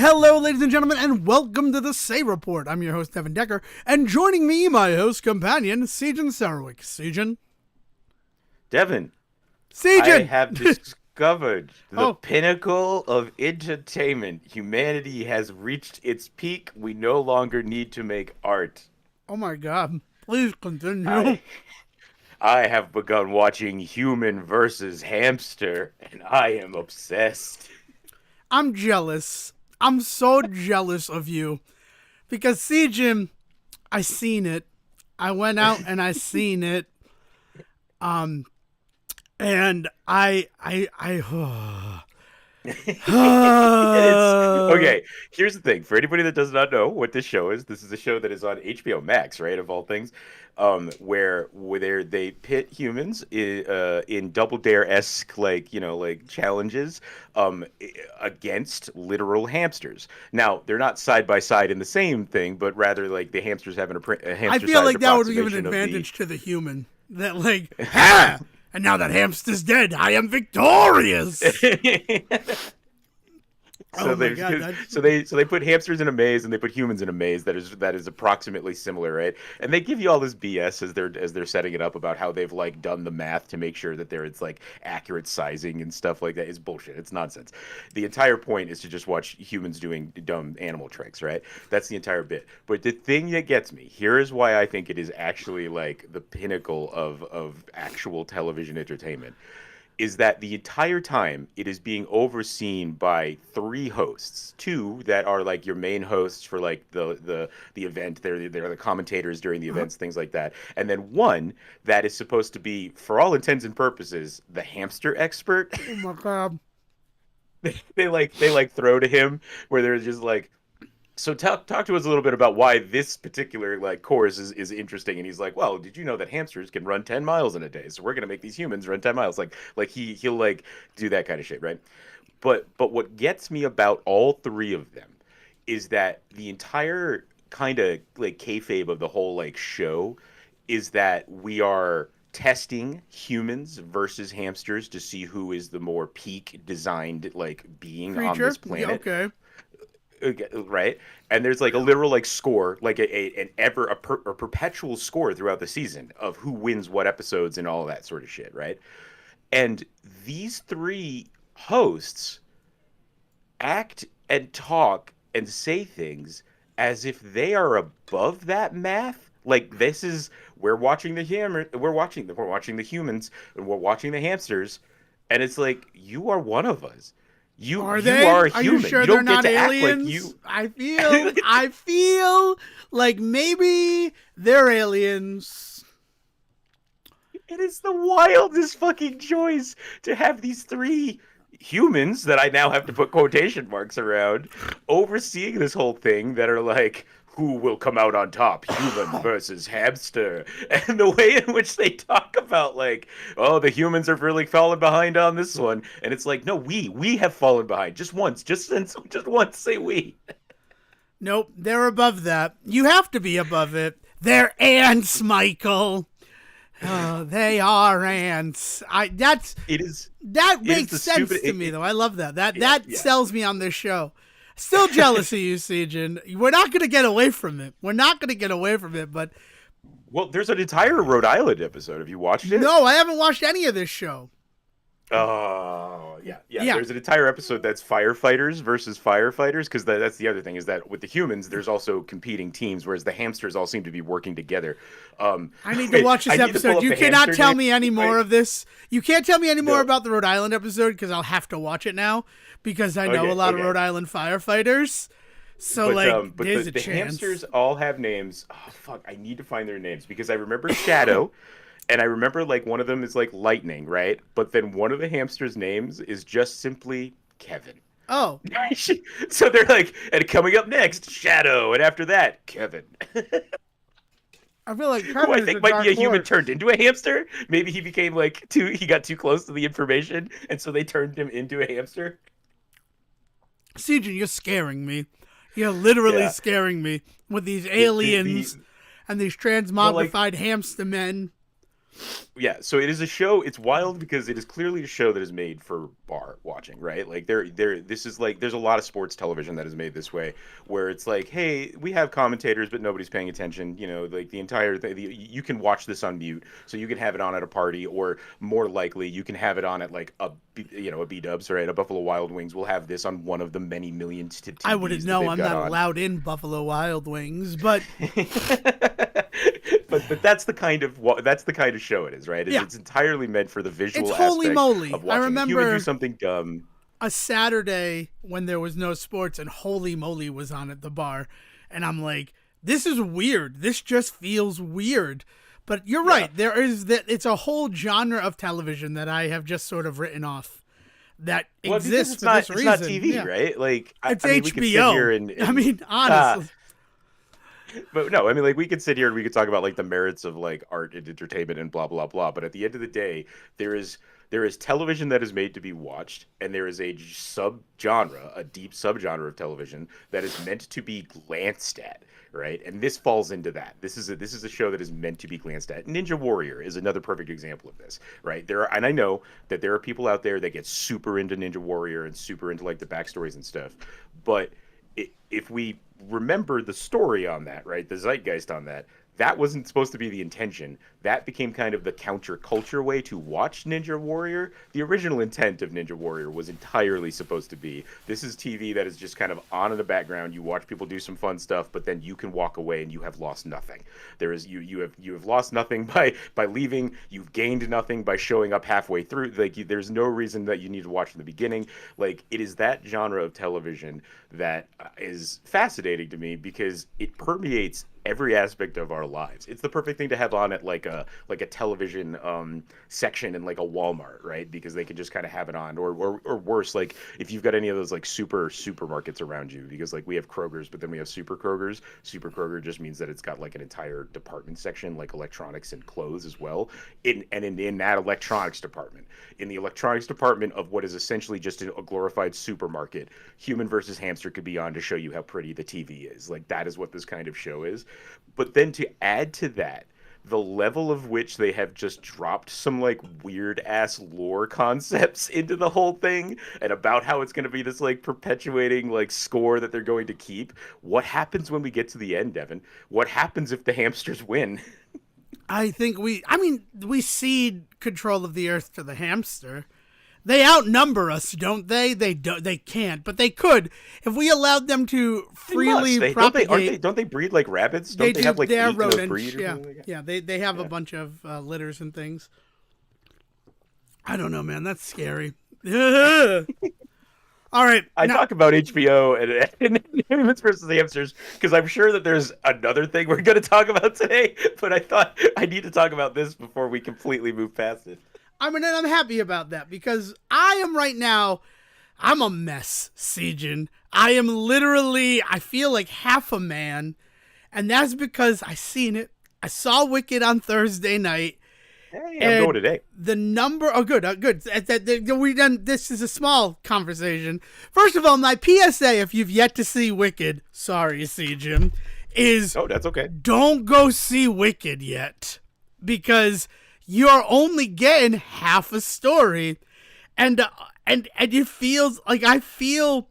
Hello, ladies and gentlemen, and welcome to the Say Report. I'm your host, Devon Decker, and joining me, my host companion, Sejohn Sarwick. Sejohn? Devon, I Sejohn! have discovered the pinnacle of entertainment. Humanity has reached its peak. We no longer need to make art. Oh my god. Please continue. I have begun watching Human versus Hamster, and I am obsessed. I'm jealous. I'm so jealous of you. Because, Sejohn, I seen it. I went out and I seen it. And Okay, here's the thing. For anybody that does not know what this show is, this is a show that is on HBO Max, right, of all things, where they pit humans in Double Dare-esque, like challenges against literal hamsters. Now, they're not side by side in the same thing, but rather like the hamsters having a hamster. I feel like that would give an advantage to the human. That ha! And now that hamster's dead, I am victorious. So they put hamsters in a maze and they put humans in a maze that is approximately similar, right? And they give you all this BS as they're setting it up about how they've like done the math to make sure that it's like accurate sizing and stuff like that. It's bullshit. It's nonsense. The entire point is to just watch humans doing dumb animal tricks, right? That's the entire bit. But the thing that gets me, here is why I think it is actually like the pinnacle of actual television entertainment, is that the entire time it is being overseen by three hosts, two that are like your main hosts for like the event. They're the commentators during the events, things like that, and then one that is supposed to be, for all intents and purposes, the hamster expert. Oh my god! they throw to him where they're just like, so talk to us a little bit about why this particular like course is interesting. And he's like, well, did you know that hamsters can run 10 miles in a day? So we're gonna make these humans run 10 miles. Like he'll like do that kind of shit, right? But what gets me about all three of them is that the entire kind of like kayfabe of the whole like show is that we are testing humans versus hamsters to see who is the more peak designed like being Creature? on this planet. Yeah, okay. Right, and there's like a literal like score, like a perpetual score throughout the season of who wins what episodes and all of that sort of shit, right? And these three hosts act and talk and say things as if they are above that math. Like, this is, we're watching the humans, and we're watching the hamsters, and it's like, you are one of us. You are a human. Are you sure you they're don't not get to aliens? act like you. I feel like maybe they're aliens. It is the wildest fucking choice to have these three humans that I now have to put quotation marks around overseeing this whole thing that are like, who will come out on top, human versus hamster? And the way in which they talk about like, oh, the humans are really falling behind on this one, and it's like, no, we have fallen behind just once, just once, say we. Nope, they're above that. You have to be above it. They're ants, Michael. Oh, they are ants. That makes sense to me though. I love that. That sells me on this show. Still jealous of you, Sejohn. We're not going to get away from it. But well, there's an entire Rhode Island episode. Have you watched it? No, I haven't watched any of this show. Oh, yeah. There's an entire episode that's firefighters versus firefighters, because that's the other thing, is that with the humans, there's also competing teams, whereas the hamsters all seem to be working together. I need to watch this episode. You cannot tell me any more of this. You can't tell me any more about the Rhode Island episode, because I'll have to watch it now, because I know a lot of Rhode Island firefighters. So, there's a chance. The hamsters all have names. Oh, fuck. I need to find their names, because I remember Shadow. And I remember, like, one of them is, like, Lightning, right? But then one of the hamsters' names is just simply Kevin. Oh. So they're like, and coming up next, Shadow. And after that, Kevin. I feel like Kevin, who I think might be a human turned into a hamster. Maybe he became, like, he got too close to the information, and so they turned him into a hamster. Sejohn, you're scaring me. You're literally scaring me with these aliens and these transmogrified hamster men. Yeah, so it is a show. It's wild because it is clearly a show that is made for bar watching, right? Like this is like there's a lot of sports television that is made this way, where it's like, hey, we have commentators, but nobody's paying attention. You know, like the entire thing. You can watch this on mute, so you can have it on at a party, or more likely, you can have it on at like a B Dubs, right? A Buffalo Wild Wings will have this on one of the many millions to TVs I wouldn't know. I'm not on. allowed in Buffalo Wild Wings, but but that's the kind of show it is, right? It's entirely meant for the visual aspect holy moly. of watching a human do something dumb. A Saturday when there was no sports and Holy Moly was on at the bar, and I'm like, this is weird. This just feels weird. But you're right. There is that. It's a whole genre of television that I have just sort of written off that exists for this reason. It's not TV, right? Like it's I mean, HBO. we could sit here and I mean, honestly. But no, I mean, like we could sit here and we could talk about like the merits of like art and entertainment and blah blah blah. But at the end of the day, there is television that is made to be watched, and there is a subgenre, a deep subgenre of television that is meant to be glanced at, right? And this falls into that. This is a show that is meant to be glanced at. Ninja Warrior is another perfect example of this, right? And I know that there are people out there that get super into Ninja Warrior and super into like the backstories and stuff, but if we remember the story on that, right, the zeitgeist on that, that wasn't supposed to be the intention. That became kind of the counterculture way to watch Ninja Warrior. The original intent of Ninja Warrior was entirely supposed to be, this is TV that is just kind of on in the background. You watch people do some fun stuff, but then you can walk away and you have lost nothing. There is you have lost nothing by leaving. You've gained nothing by showing up halfway through. Like there's no reason that you need to watch from the beginning. Like it is that genre of television that is fascinating to me because it permeates every aspect of our lives. It's the perfect thing to have on at like a television section in like a Walmart, right? Because they can just kind of have it on, or worse, like if you've got any of those like supermarkets around you, because like we have Kroger's, but then we have Super Kroger's. Super Kroger just means that it's got like an entire department section, like electronics and clothes as well. In that electronics department, in the electronics department of what is essentially just a glorified supermarket, Human versus Hamster could be on to show you how pretty the TV is. Like that is what this kind of show is. But then to add to that, the level of which they have just dropped some like weird ass lore concepts into the whole thing and about how it's going to be this like perpetuating like score that they're going to keep. What happens when we get to the end, Devon? What happens if the hamsters win? I think we cede control of the earth to the hamster. They outnumber us, don't they? They can't, but they could if we allowed them to freely propagate. Don't they breed like rabbits? Don't they have like they're 8 rodents? breed or yeah, something like that? yeah. They have a bunch of litters and things. I don't know, man. That's scary. All right. I talk about HBO and Humans versus Hamsters because I'm sure that there's another thing we're going to talk about today, but I thought I need to talk about this before we completely move past it. I mean, and I'm happy about that because I am right now, I'm a mess, Sejohn. I am literally, I feel like half a man, and that's because I seen it. I saw Wicked on Thursday night. Hey, I'm going today. The number, good. We done. This is a small conversation. First of all, my PSA, if you've yet to see Wicked, sorry, Sejohn, is that's okay. Don't go see Wicked yet because you're only getting half a story, and it feels like I feel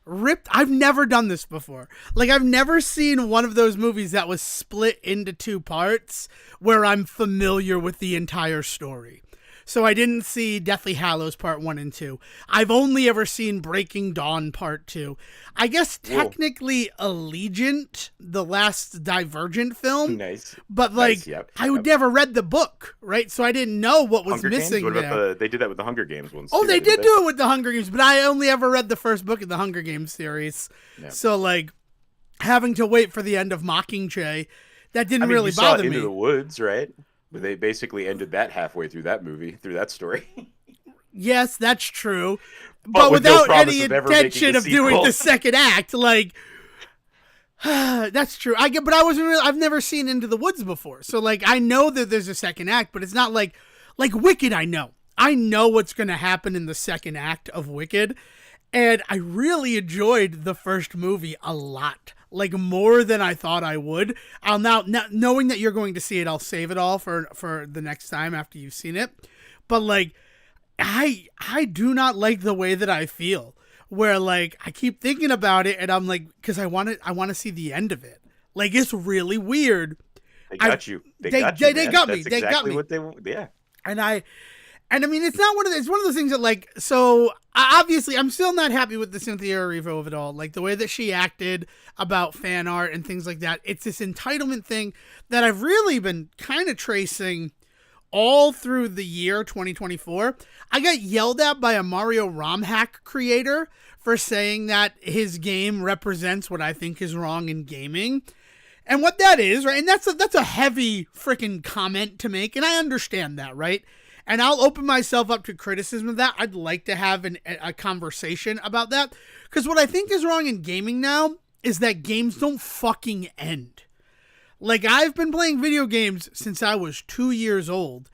ripped. I've never done this before. Like I've never seen one of those movies that was split into 2 parts where I'm familiar with the entire story. So I didn't see Deathly Hallows Part 1 and 2. I've only ever seen Breaking Dawn Part 2. I guess technically Allegiant, the last Divergent film. Nice. But like, nice. Yep. I would never read the book, right? So I didn't know what was Hunger missing Games? What there. about they did that with the Hunger Games ones. Oh, too, they did do it with the Hunger Games, but I only ever read the first book of the Hunger Games series. Yeah. So like, having to wait for the end of Mockingjay, that didn't really bother me. Into the Woods, right? They basically ended that halfway through that movie, through that story. Yes, that's true. But without any intention of doing the second act, like, that's true. But I've never seen Into the Woods before. So, like, I know that there's a second act, but it's not like Wicked, I know what's going to happen in the second act of Wicked. And I really enjoyed the first movie a lot. like more than I thought I would. I'll now knowing that you're going to see it, I'll save it all for the next time after you've seen it. But like, I do not like the way that I feel. Where like I keep thinking about it, and I'm like, because I want to see the end of it. Like it's really weird. They got you. They got you. They got me. That's They got exactly me. What they yeah. And I mean, it's not one of it's one of those things that like. So obviously, I'm still not happy with the Cynthia Erivo of it all. Like the way that she acted about fan art and things like that. It's this entitlement thing that I've really been kind of tracing all through the year 2024. I got yelled at by a Mario ROM hack creator for saying that his game represents what I think is wrong in gaming. And what that is, right? And that's a heavy freaking comment to make, and I understand that, right? And I'll open myself up to criticism of that. I'd like to have a conversation about that. Because what I think is wrong in gaming now is that games don't fucking end. Like, I've been playing video games since I was 2 years old.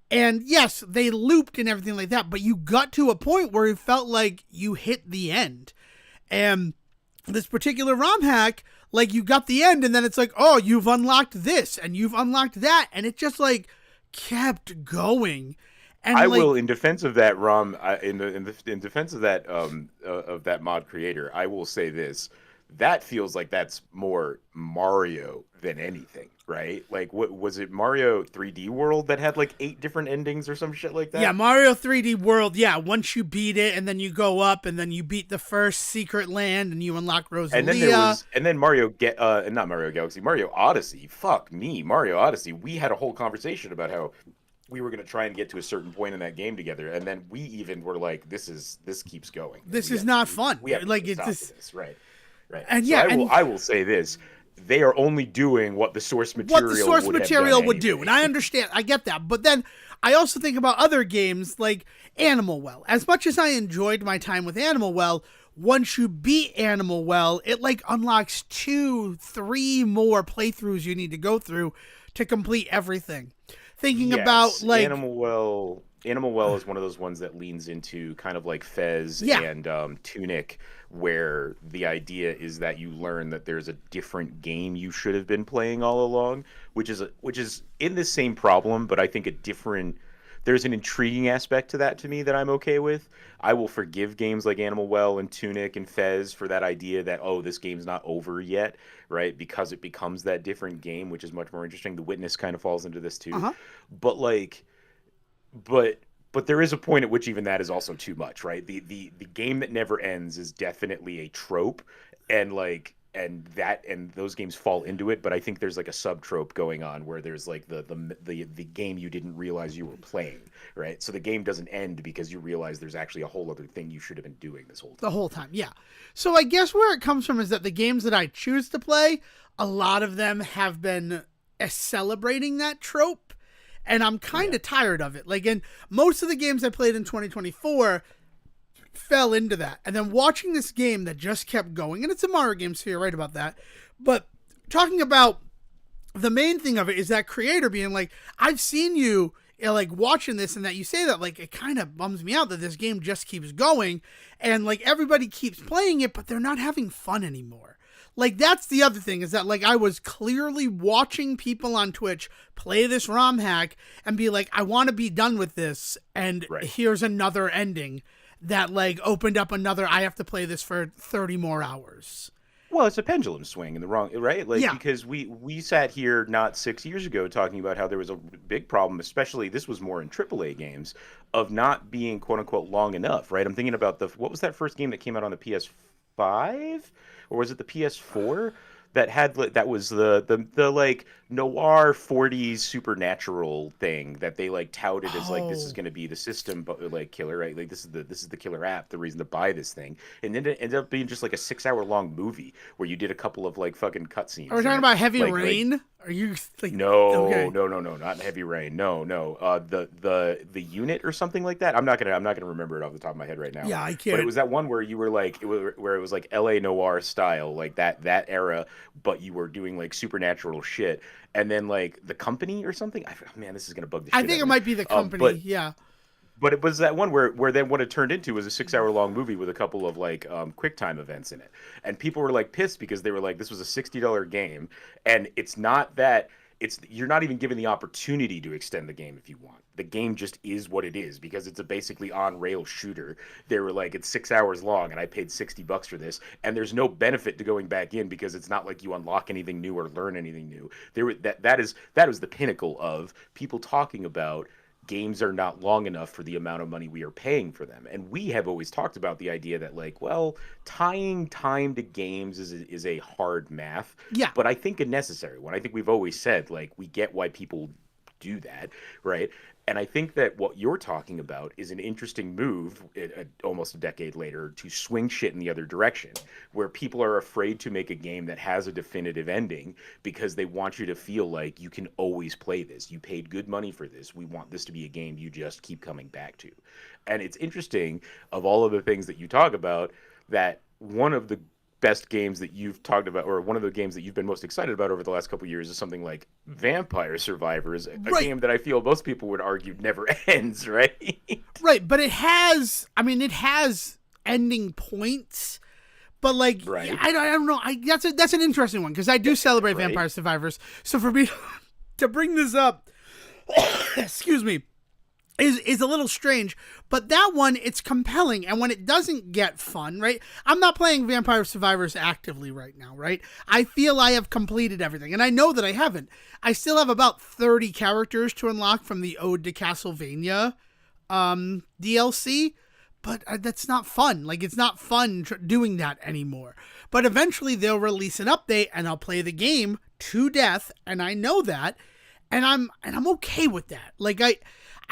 And yes, they looped and everything like that, but you got to a point where it felt like you hit the end. And this particular ROM hack, like, you got the end, and then it's like, oh, you've unlocked this, and you've unlocked that, and it just, like, kept going. And I will, in defense of that ROM, in defense of that mod creator, I will say this: that feels like that's more Mario than anything, right? Like, what was it, Mario 3D World that had like 8 different endings or some shit like that? Yeah, Mario 3D World. Yeah, once you beat it, and then you go up, and then you beat the first secret land, and you unlock Rosalia. And then not Mario Galaxy, Mario Odyssey. Fuck me, Mario Odyssey. We had a whole conversation about how we were going to try and get to a certain point in that game together, and then we even were like, this keeps going. This is not fun. We have like to it's stop this, right? Right. And so yeah, I will say this: they are only doing what the source material would do, and I understand, I get that. But then I also think about other games like Animal Well. As much as I enjoyed my time with Animal Well, once you beat Animal Well, it like unlocks 2-3 more playthroughs you need to go through to complete everything. Thinking about like Animal Well is one of those ones that leans into kind of like Fez and Tunic, where the idea is that you learn that there's a different game you should have been playing all along, which is in the same problem, but I think there's an intriguing aspect to that to me that I'm okay with. I will forgive games like Animal Well and Tunic and Fez for that idea that, oh, this game's not over yet, right? Because it becomes that different game, which is much more interesting. The Witness kind of falls into this too. But like, but there is a point at which even that is also too much, right? The game that never ends is definitely a trope, and like, and those games fall into it. But I think there's like a sub trope going on where there's like the game you didn't realize you were playing, right? So the game doesn't end because you realize there's actually a whole other thing you should have been doing this whole time. The whole time, yeah. So I guess where it comes from is that the games that I choose to play, a lot of them have been celebrating that trope. And I'm kind of tired of it. Like, in most of the games I played in 2024 fell into that. And then watching this game that just kept going, and it's a Mario game, so you're right about that. But talking about the main thing of it is that creator being like, I've seen you like watching this, and that you say that, like, it kind of bums me out that this game just keeps going. And like everybody keeps playing it, but they're not having fun anymore. Like, that's the other thing, is that, like, I was clearly watching people on Twitch play this ROM hack and be like, I want to be done with this, and here's another ending that, like, opened up another, I have to play this for 30 more hours. Well, it's a pendulum swing in the wrong, right? Like, because we sat here not 6 years ago talking about how there was a big problem, especially, this was more in AAA games, of not being, quote-unquote, long enough, right? I'm thinking about what was that first game that came out on the PS5? Or was it the PS4 that had, that was the like noir 40s supernatural thing that they like touted as like, this is going to be the system, but like killer, right? Like this is the killer app, the reason to buy this thing. And then it ended up being just like a 6-hour long movie where you did a couple of like fucking cutscenes. Are we talking about Heavy Rain? Are you like, no, not Heavy Rain. No. The unit or something like that. I'm not gonna remember it off the top of my head right now. Yeah, I can't. But it was that one where you were like, where it was like LA noir style, like that era, but you were doing like supernatural shit. And then like The Company or something. Man, this is gonna bug the shit I think it might be The Company. But it was that one where then what it turned into was a 6 hour long movie with a couple of like quick time events in it, and people were like pissed because they were like, this was a $60 game, and it's not that. You're not even given the opportunity to extend the game if you want. The game just is what it is because it's a basically on rail shooter. They were like, it's 6 hours long and I paid $60 for this, and there's no benefit to going back in because it's not like you unlock anything new or learn anything new. That was the pinnacle of people talking about games are not long enough for the amount of money we are paying for them. And we have always talked about the idea that, like, well, tying time to games is a hard math. Yeah. But I think a necessary one. I think we've always said, like, we get why people do that, right? And I think that what you're talking about is an interesting move almost a decade later to swing shit in the other direction, where people are afraid to make a game that has a definitive ending because they want you to feel like you can always play this. You paid good money for this. We want this to be a game you just keep coming back to. And it's interesting, of all of the things that you talk about, that one of the best games that you've talked about, or one of the games that you've been most excited about over the last couple of years, is something like Vampire Survivors, a game that I feel most people would argue never ends, right? Right, but it has ending points, but like, right. I don't know. That's an interesting one because I do celebrate Vampire Survivors. So for me to bring this up, excuse me, is a little strange, but that one, it's compelling. And when it doesn't get fun, right? I'm not playing Vampire Survivors actively right now, right? I feel I have completed everything, and I know that I haven't. I still have about 30 characters to unlock from the Ode to Castlevania DLC, but that's not fun. Like, it's not fun doing that anymore. But eventually they'll release an update and I'll play the game to death, and I know that, and I'm okay with that. Like,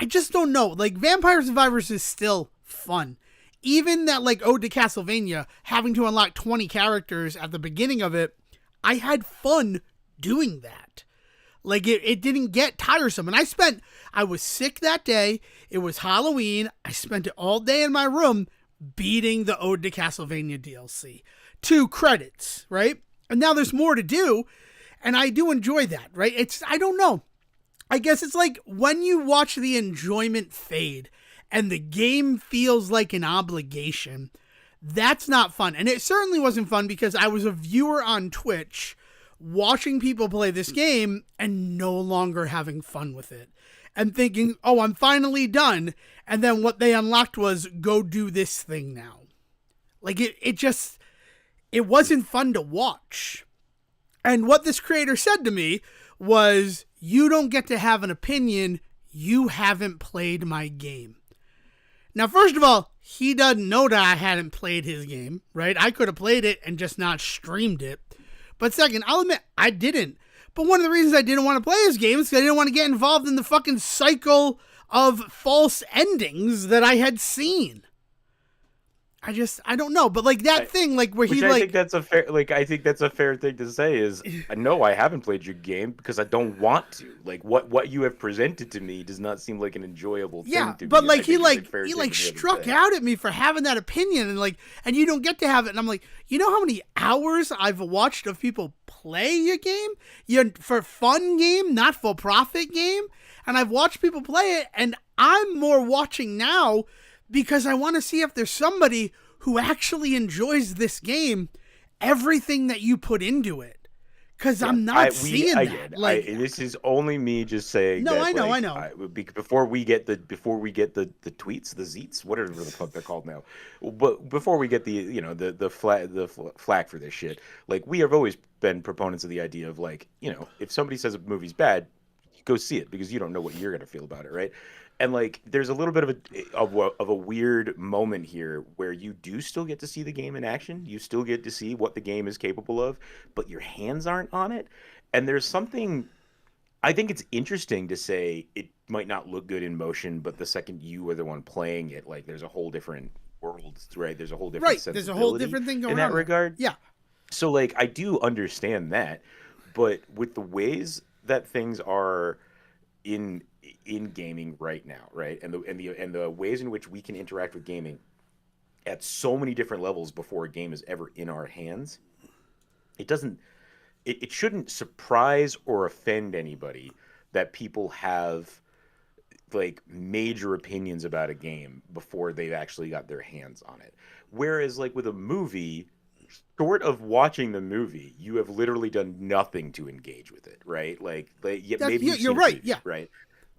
I just don't know. Like, Vampire Survivors is still fun. Even that, like, Ode to Castlevania, having to unlock 20 characters at the beginning of it, I had fun doing that. Like, it didn't get tiresome. And I was sick that day. It was Halloween. I spent it all day in my room beating the Ode to Castlevania DLC. 2 credits, right? And now there's more to do. And I do enjoy that, right? I don't know. I guess it's like when you watch the enjoyment fade and the game feels like an obligation, that's not fun. And it certainly wasn't fun because I was a viewer on Twitch watching people play this game and no longer having fun with it and thinking, oh, I'm finally done. And then what they unlocked was go do this thing now. Like, it wasn't fun to watch. And what this creator said to me was, you don't get to have an opinion. You haven't played my game. Now, first of all, he doesn't know that I hadn't played his game, right? I could have played it and just not streamed it. But second, I'll admit, I didn't. But one of the reasons I didn't want to play his game is because I didn't want to get involved in the fucking cycle of false endings that I had seen. I don't know, but like that thing, like where he, like, I think that's a fair thing to say is, no, I haven't played your game because I don't want to. Like, what you have presented to me does not seem like an enjoyable thing to me. But like he struck out at me for having that opinion, and you don't get to have it. And I'm like, you know how many hours I've watched of people play your game? For fun game, not for profit game, and I've watched people play it, and I'm more watching now because I want to see if there's somebody who actually enjoys this game, everything that you put into it. Because I'm not seeing that. This is only me just saying. No, that, I know. Before we get the tweets, the zeets, whatever the fuck they're called now, but before we get the flag for this shit, like, we have always been proponents of the idea of, like, if somebody says a movie's bad, go see it because you don't know what you're gonna feel about it, right? And like, there's a little bit of a weird moment here where you do still get to see the game in action. You still get to see what the game is capable of, but your hands aren't on it. And there's something, I think it's interesting to say it might not look good in motion, but the second you are the one playing it, like, there's a whole different world, right? There's a whole different sensibility. There's a whole different thing going on in that regard. Yeah. So like, I do understand that, but with the ways that things are in gaming right now, right, and the ways in which we can interact with gaming at so many different levels before a game is ever in our hands, it shouldn't surprise or offend anybody that people have like major opinions about a game before they've actually got their hands on it. Whereas like with a movie, short of watching the movie, you have literally done nothing to engage with it, right? Yeah, maybe you're right. previews, Yeah. right?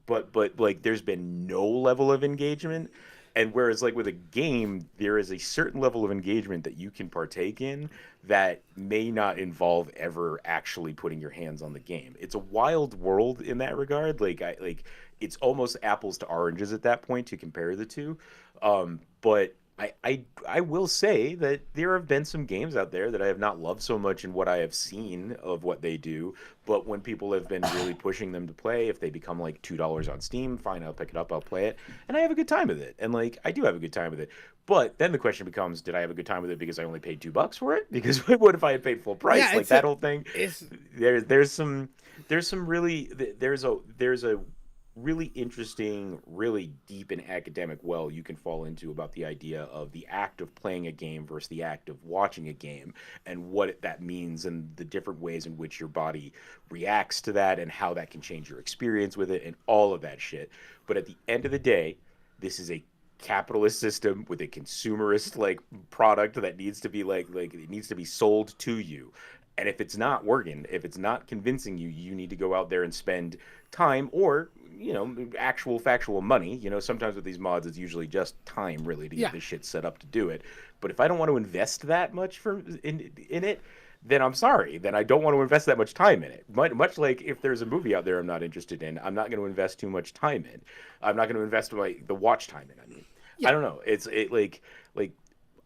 But like there's been no level of engagement. And whereas like with a game, there is a certain level of engagement that you can partake in that may not involve ever actually putting your hands on the game. It's a wild world in that regard. It's almost apples to oranges at that point to compare the two. But I will say that there have been some games out there that I have not loved so much in what I have seen of what they do. But when people have been really pushing them to play, if they become like $2 on Steam, fine, I'll pick it up, I'll play it, and I have a good time with it. And like I do have a good time with it. But then the question becomes, did I have a good time with it because I only paid $2 for it? Because what if I had paid full price? Yeah, like that whole thing. There's a really interesting, really deep and academic well you can fall into about the idea of the act of playing a game versus the act of watching a game, and what that means and the different ways in which your body reacts to that and how that can change your experience with it and all of that shit. But at the end of the day, this is a capitalist system with a consumerist like product that needs to be like it needs to be sold to you. And if it's not working, if it's not convincing you, you need to go out there and spend time or, actual factual money. Sometimes with these mods, it's usually just time really to get this shit set up to do it. But if I don't want to invest that much in it, then I'm sorry. Then I don't want to invest that much time in it. Much like if there's a movie out there I'm not interested in, I'm not going to invest too much time in. I'm not going to invest the watch time in. I mean, I don't know.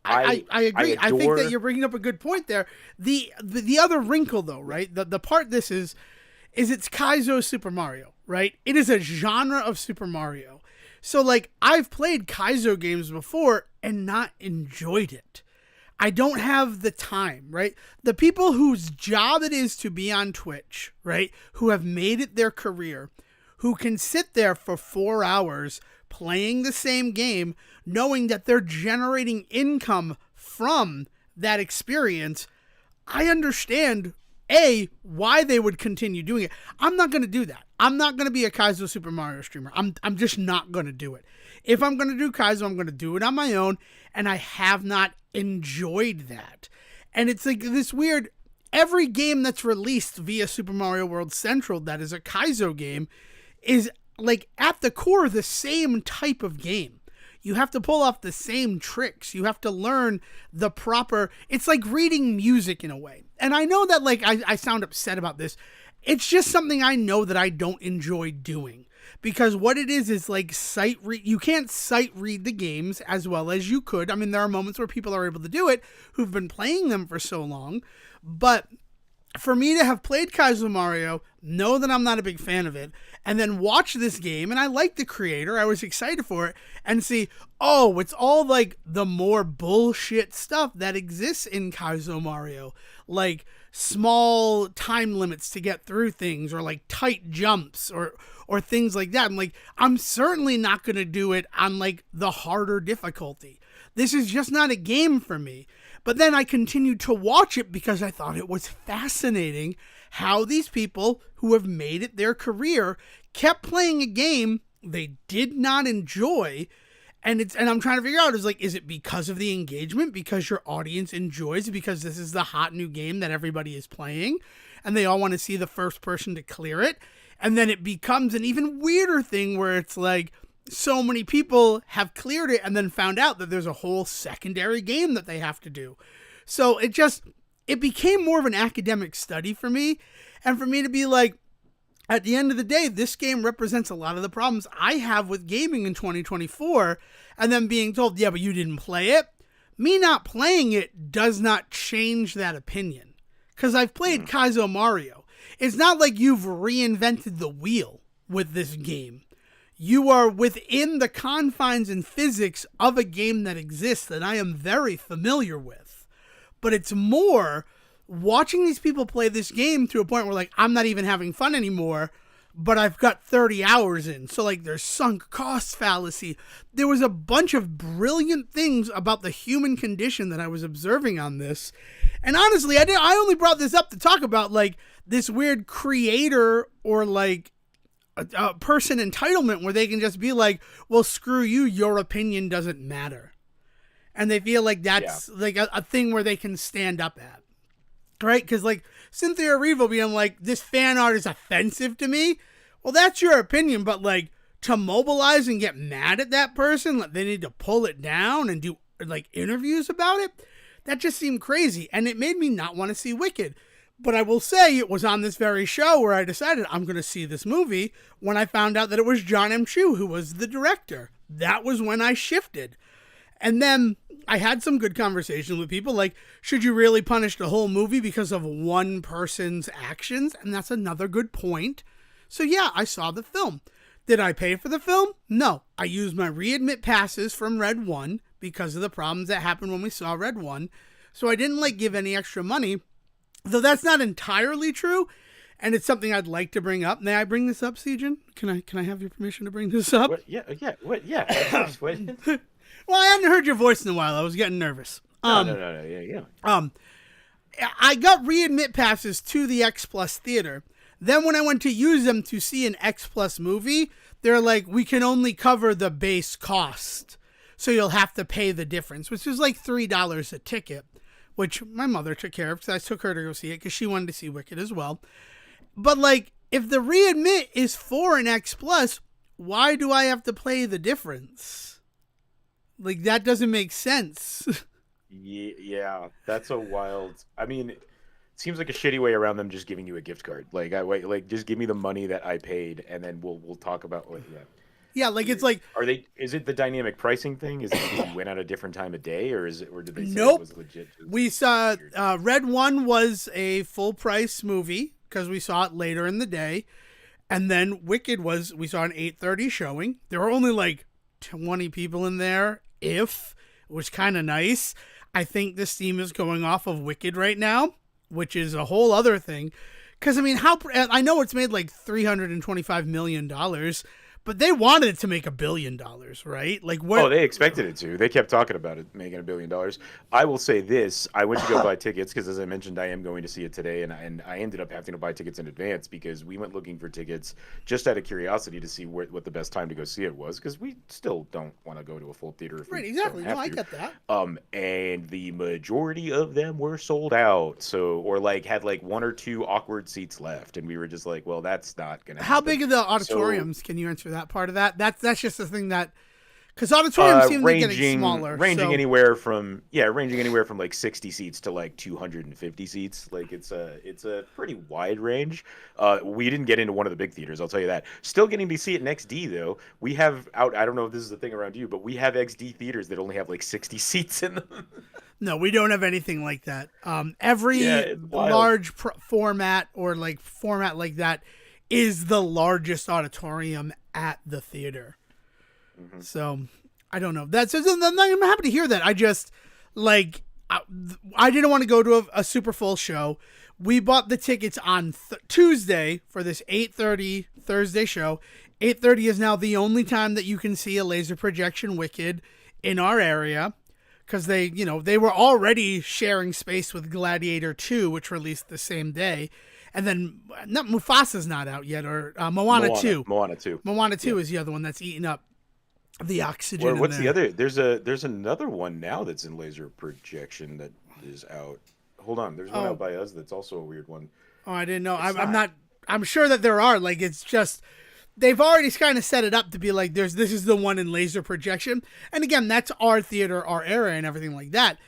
I agree. I think that you're bringing up a good point there. The other wrinkle, though, right? The part this is it's Kaizo Super Mario, right? It is a genre of Super Mario. So, like, I've played Kaizo games before and not enjoyed it. I don't have the time, right? The people whose job it is to be on Twitch, right? Who have made it their career, who can sit there for 4 hours playing the same game, knowing that they're generating income from that experience, I understand, why they would continue doing it. I'm not going to do that. I'm not going to be a Kaizo Super Mario streamer. I'm just not going to do it. If I'm going to do Kaizo, I'm going to do it on my own, and I have not enjoyed that. And it's like this weird, every game that's released via Super Mario World Central that is a Kaizo game is like at the core the same type of game. You have to pull off the same tricks. You have to learn the proper... It's like reading music in a way. And I know that like I sound upset about this. It's just something I know that I don't enjoy doing. Because what it is like sight read. You can't sight read the games as well as you could. I mean, there are moments where people are able to do it who've been playing them for so long. But for me to have played Kaizo Mario, know that I'm not a big fan of it, and then watch this game, and I like the creator, I was excited for it, and see, it's all like the more bullshit stuff that exists in Kaizo Mario. Like small time limits to get through things, or like tight jumps, or things like that. I'm like, I'm certainly not going to do it on like the harder difficulty. This is just not a game for me. But then I continued to watch it because I thought it was fascinating how these people who have made it their career kept playing a game they did not enjoy. And I'm trying to figure out, is it because of the engagement? Because your audience enjoys it? Because this is the hot new game that everybody is playing and they all want to see the first person to clear it? And then it becomes an even weirder thing where it's like, so many people have cleared it and then found out that there's a whole secondary game that they have to do. So it became more of an academic study for me. And for me to be like, at the end of the day, this game represents a lot of the problems I have with gaming in 2024. And then being told, yeah, but you didn't play it. Me not playing it does not change that opinion. Because I've played Kaizo Mario. It's not like you've reinvented the wheel with this game. You are within the confines and physics of a game that exists that I am very familiar with. But it's more watching these people play this game to a point where like, I'm not even having fun anymore, but I've got 30 hours in. So like there's sunk cost fallacy. There was a bunch of brilliant things about the human condition that I was observing on this. And honestly, I only brought this up to talk about like this weird creator or like a person entitlement where they can just be like, well, screw you, your opinion doesn't matter. And they feel like that's like a thing where they can stand up at. Right? Because like Cynthia Erivo being like, this fan art is offensive to me. Well, that's your opinion, but like to mobilize and get mad at that person, like they need to pull it down and do like interviews about it. That just seemed crazy. And it made me not want to see Wicked. But I will say it was on this very show where I decided I'm going to see this movie when I found out that it was John M. Chu who was the director. That was when I shifted. And then I had some good conversations with people like, should you really punish the whole movie because of one person's actions? And that's another good point. So yeah, I saw the film. Did I pay for the film? No. I used my readmit passes from Red 1 because of the problems that happened when we saw Red 1. So I didn't like give any extra money. Though that's not entirely true, and it's something I'd like to bring up. May I bring this up, Sejohn? Can I have your permission to bring this up? What? Yeah. Well, I hadn't heard your voice in a while. I was getting nervous. No. I got readmit passes to the X Plus theater. Then when I went to use them to see an X Plus movie, they're like, we can only cover the base cost, so you'll have to pay the difference, which is like $3 a ticket. Which my mother took care of because I took her to go see it because she wanted to see Wicked as well. But like, if the readmit is for an X Plus, why do I have to pay the difference? Like, that doesn't make sense. Yeah, that's a wild. I mean, it seems like a shitty way around them just giving you a gift card. Like, just give me the money that I paid, and then we'll talk about what. Yeah. Yeah, like it's like. Is it the dynamic pricing thing? Is it because you went at a different time of day, or did they say Nope. it was legit? We saw Red 1 was a full price movie because we saw it later in the day, and then Wicked we saw an 8:30 showing. There were only like 20 people in there, if it was kind of nice. I think the steam is going off of Wicked right now, which is a whole other thing. Because I mean, I know it's made like $325 million. But they wanted it to make $1 billion, right? Like what? Oh, they expected it to. They kept talking about it making $1 billion. I will say this: I went to go buy tickets because, as I mentioned, I am going to see it today, and I ended up having to buy tickets in advance because we went looking for tickets just out of curiosity to see what the best time to go see it was, because we still don't want to go to a full theater. If right, we exactly. Don't have no, to. I get that. And the majority of them were sold out. So, or like had like one or two awkward seats left, and we were just like, well, that's not gonna. How big are the auditoriums? Can you answer that part of that? That's just the thing that, because auditoriums seem to be getting smaller, ranging anywhere from like 60 seats to like 250 seats. Like it's a pretty wide range. We didn't get into one of the big theaters, I'll tell you that. Still getting to see it in XD though. We have out. I don't know if this is a thing around you, but we have XD theaters that only have like 60 seats in them. No, we don't have anything like that. Every large format or like format like that is the largest auditorium at the theater. Mm-hmm. So I don't know. I'm happy to hear that. I just like I didn't want to go to a super full show. We bought the tickets on Tuesday for this 8:30 Thursday show. 8:30 is now the only time that you can see a laser projection Wicked in our area, because they were already sharing space with Gladiator 2, which released the same day. And then Mufasa's not out yet, or Moana 2. Moana 2 is the other one that's eating up the oxygen. What's the other? There's another one now that's in laser projection that is out. Hold on, there's one out by us that's also a weird one. Oh, I didn't know. I'm sure that there are. Like, it's just they've already kind of set it up to be like this is the one in laser projection. And again, that's our theater, our area, and everything like that.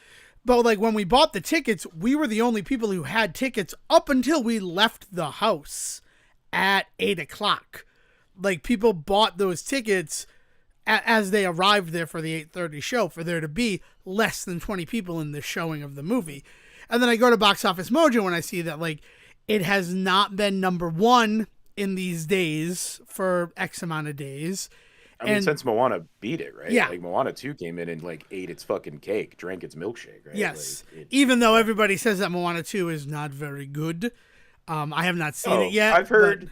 But like when we bought the tickets, we were the only people who had tickets up until we left the house at 8:00. Like, people bought those tickets as they arrived there for the 8:30 show for there to be less than 20 people in the showing of the movie. And then I go to Box Office Mojo and I see that like it has not been number one in these days for X amount of days. I mean, since Moana beat it, right? Yeah. Like, Moana 2 came in and, like, ate its fucking cake, drank its milkshake, right? Yes. Like, even though everybody says that Moana 2 is not very good. I have not seen it yet. I've heard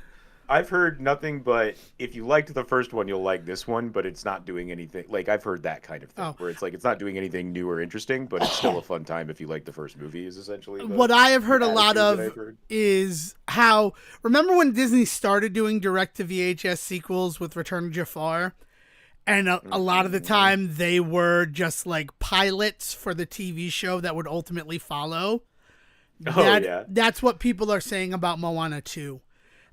I've heard nothing but if you liked the first one, you'll like this one, but it's not doing anything. Like I've heard that kind of thing Oh, where it's like it's not doing anything new or interesting, but it's still a fun time if you like the first movie. Is essentially what I have the heard a lot attitude that of I've heard. is how, remember when Disney started doing direct to VHS sequels with Return of Jafar? And a lot of the Mm-hmm. time they were just like pilots for the TV show that would ultimately follow. Oh yeah, That's what people are saying about Moana 2.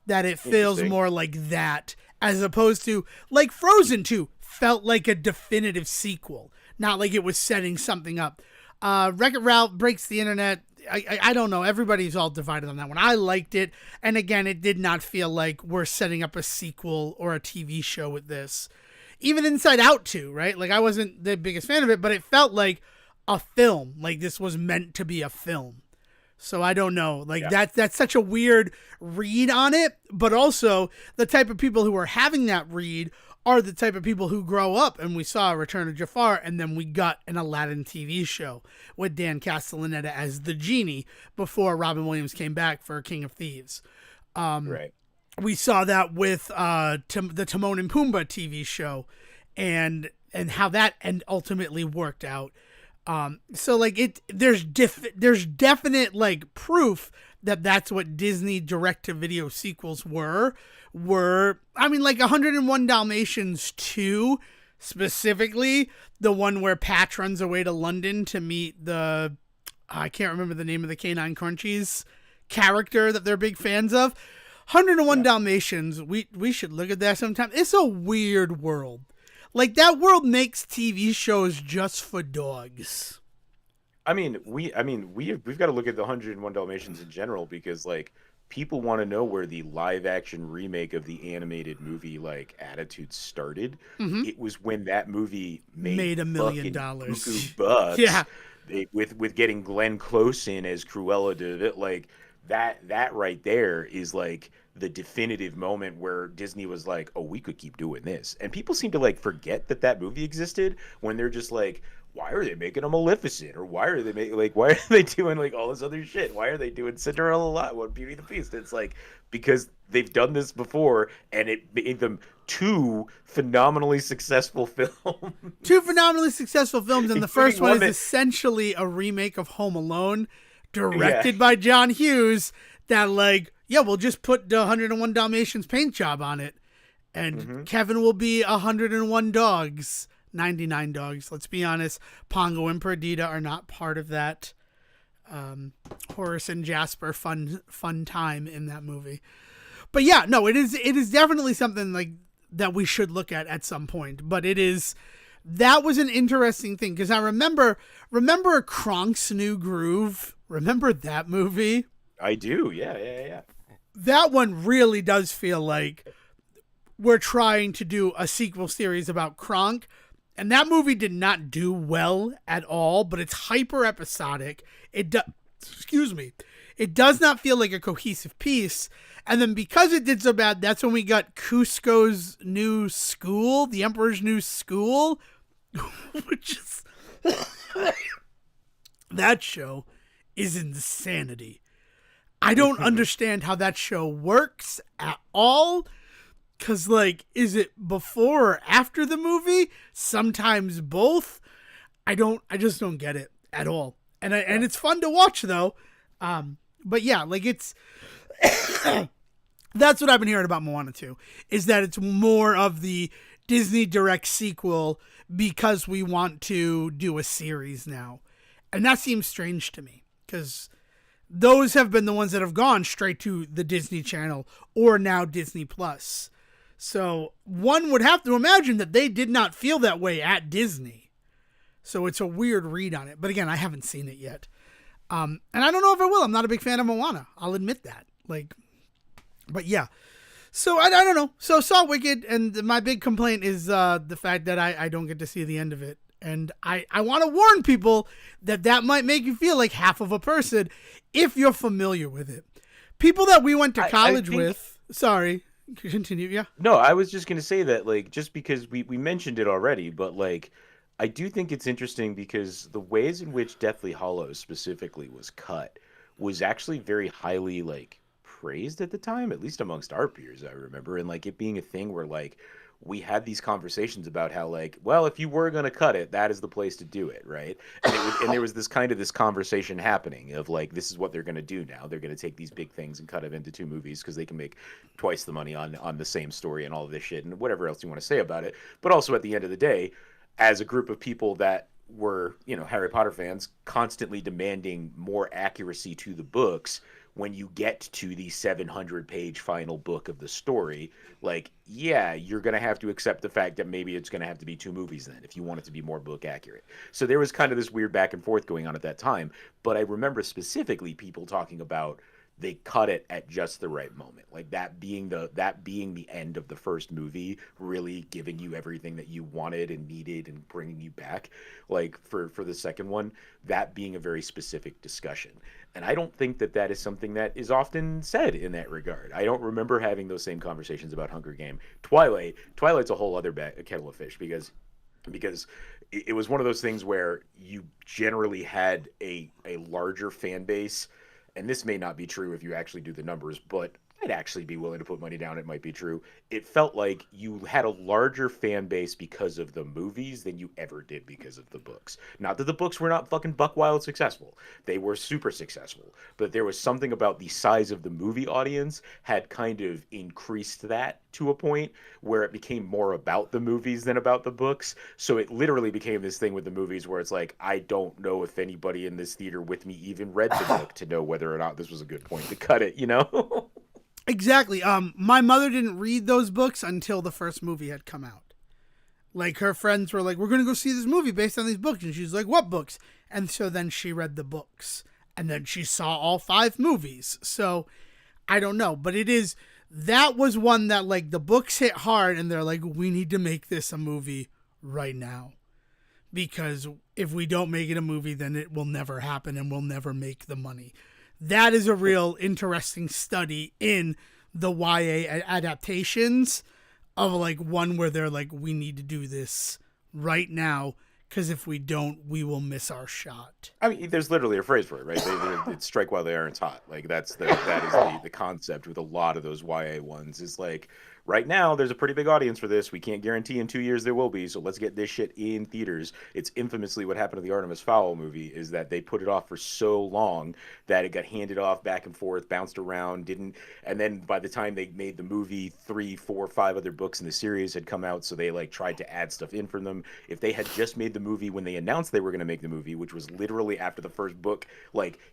That it feels interesting. more like that as opposed to like Frozen 2 felt like a definitive sequel, not like it was setting something up. Wreck-It Ralph breaks the internet. I don't know. Everybody's all divided on that one. I liked it. And again, it did not feel like we're setting up a sequel or a TV show with this. Even Inside Out 2, right? Like I wasn't the biggest fan of it, but it felt like a film. Like this was meant to be a film. So I don't know. Like Yeah. that's such a weird read on it, but also the type of people who are having that read are the type of people who grow up, and we saw Return of Jafar, and then we got an Aladdin TV show with Dan Castellaneta as the genie before Robin Williams came back for King of Thieves. Right. We saw that with the Timon and Pumbaa TV show, and how that and ultimately worked out. So like there's definite like proof that that's what Disney direct to video sequels were. I mean, like 101 Dalmatians 2 specifically, the one where Patch runs away to London to meet the I can't remember the name of the Canine Crunchies character that they're big fans of. 101 Yeah. Dalmatians, we should look at that sometime. It's a weird world. Like that world makes TV shows just for dogs. We've got to look at the 101 Dalmatians in general because like people want to know where the live action remake of the animated movie like attitude started. Mm-hmm. It was when that movie Made made $1 million. fucking buku bucks. Yeah. With getting Glenn Close in as Cruella de Vil, like that right there is like the definitive moment where Disney was like, "Oh, we could keep doing this," and people seem to like forget that that movie existed when they're just like, "Why are they making a Maleficent?" or "Why are they making like why are they doing like all this other shit? Why are they doing Cinderella lot? What Beauty and the Beast?" It's like because they've done this before, and it made them two phenomenally successful films. Two phenomenally successful films, and the Including first one is that, essentially a remake of Home Alone, yeah. directed by John Hughes. That like, yeah, we'll just put the 101 Dalmatians paint job on it, and Mm-hmm. Kevin will be 101 dogs. 99 dogs. Let's be honest. Pongo and Perdita are not part of that. Horace and Jasper fun time in that movie. But yeah, no, it is definitely something like that we should look at some point. But that was an interesting thing because I remember Kronk's New Groove. Remember that movie? I do. Yeah. That one really does feel like we're trying to do a sequel series about Kronk. And that movie did not do well at all, but it's hyper episodic. It does not feel like a cohesive piece. And then because it did so bad, that's when we got Cusco's New School, the Emperor's New School, which is that show is insanity. I don't understand how that show works at all. Cause like, is it before or after the movie? Sometimes both. I just don't get it at all. And it's fun to watch though. But yeah, like it's, that's what I've been hearing about Moana 2, is that it's more of the Disney direct sequel because we want to do a series now. And that seems strange to me because those have been the ones that have gone straight to the Disney Channel or now Disney Plus. So one would have to imagine that they did not feel that way at Disney. So it's a weird read on it. But again, I haven't seen it yet. And I don't know if I will. I'm not a big fan of Moana. I'll admit that. But yeah. So I don't know. So saw Wicked, and my big complaint is the fact that I don't get to see the end of it. And I want to warn people that might make you feel like half of a person if you're familiar with it. People that we went to college with. Sorry. Continue, yeah. No, I was just gonna say that, like, just because we mentioned it already, but like, I do think it's interesting because the ways in which Deathly Hollows specifically was cut was actually very highly like praised at the time, at least amongst our peers, I remember, and like it being a thing where like we had these conversations about how like, well, if you were going to cut it, that is the place to do it, right? And there was this kind of this conversation happening of like, this is what they're going to do now. They're going to take these big things and cut them into 2 movies because they can make twice the money on the same story and all of this shit and whatever else you want to say about it. But also at the end of the day, as a group of people that were, Harry Potter fans, constantly demanding more accuracy to the books, when you get to the 700-page final book of the story, like, yeah, you're going to have to accept the fact that maybe it's going to have to be 2 movies then if you want it to be more book accurate. So there was kind of this weird back and forth going on at that time. But I remember specifically people talking about they cut it at just the right moment, like that being the end of the first movie, really giving you everything that you wanted and needed and bringing you back, like for the second one, that being a very specific discussion. And I don't think that is something that is often said in that regard. I don't remember having those same conversations about Hunger Game. Twilight's a whole other kettle of fish because it was one of those things where you generally had a larger fan base. And this may not be true if you actually do the numbers, but I'd actually be willing to put money down it might be true. It felt like you had a larger fan base because of the movies than you ever did because of the books. Not that the books were not fucking buck wild successful. They were super successful. But there was something about the size of the movie audience had kind of increased that to a point where it became more about the movies than about the books. So it literally became this thing with the movies where it's like, I don't know if anybody in this theater with me even read the book to know whether or not this was a good point to cut it, Exactly. My mother didn't read those books until the first movie had come out. Like, her friends were like, we're going to go see this movie based on these books. And she's like, what books? And so then she read the books. And then she saw all 5 movies. So, I don't know. But that was one that, like, the books hit hard. And they're like, we need to make this a movie right now. Because if we don't make it a movie, then it will never happen and we'll never make the money. That is a real interesting study in the YA adaptations of like one where they're like, we need to do this right now because if we don't, we will miss our shot. I mean, there's literally a phrase for it, right? It's strike while the iron's hot. Like that is the concept with a lot of those YA ones. Is like, right now there's a pretty big audience for this. We can't guarantee in 2 years there will be, so let's get this shit in theaters. It's infamously what happened to the Artemis Fowl movie, is that they put it off for so long that it got handed off back and forth, bounced around, and then by the time they made the movie, 3, 4, 5 other books in the series had come out, so they like tried to add stuff in for them. If they had just made the movie when they announced they were going to make the movie, which was literally after the first book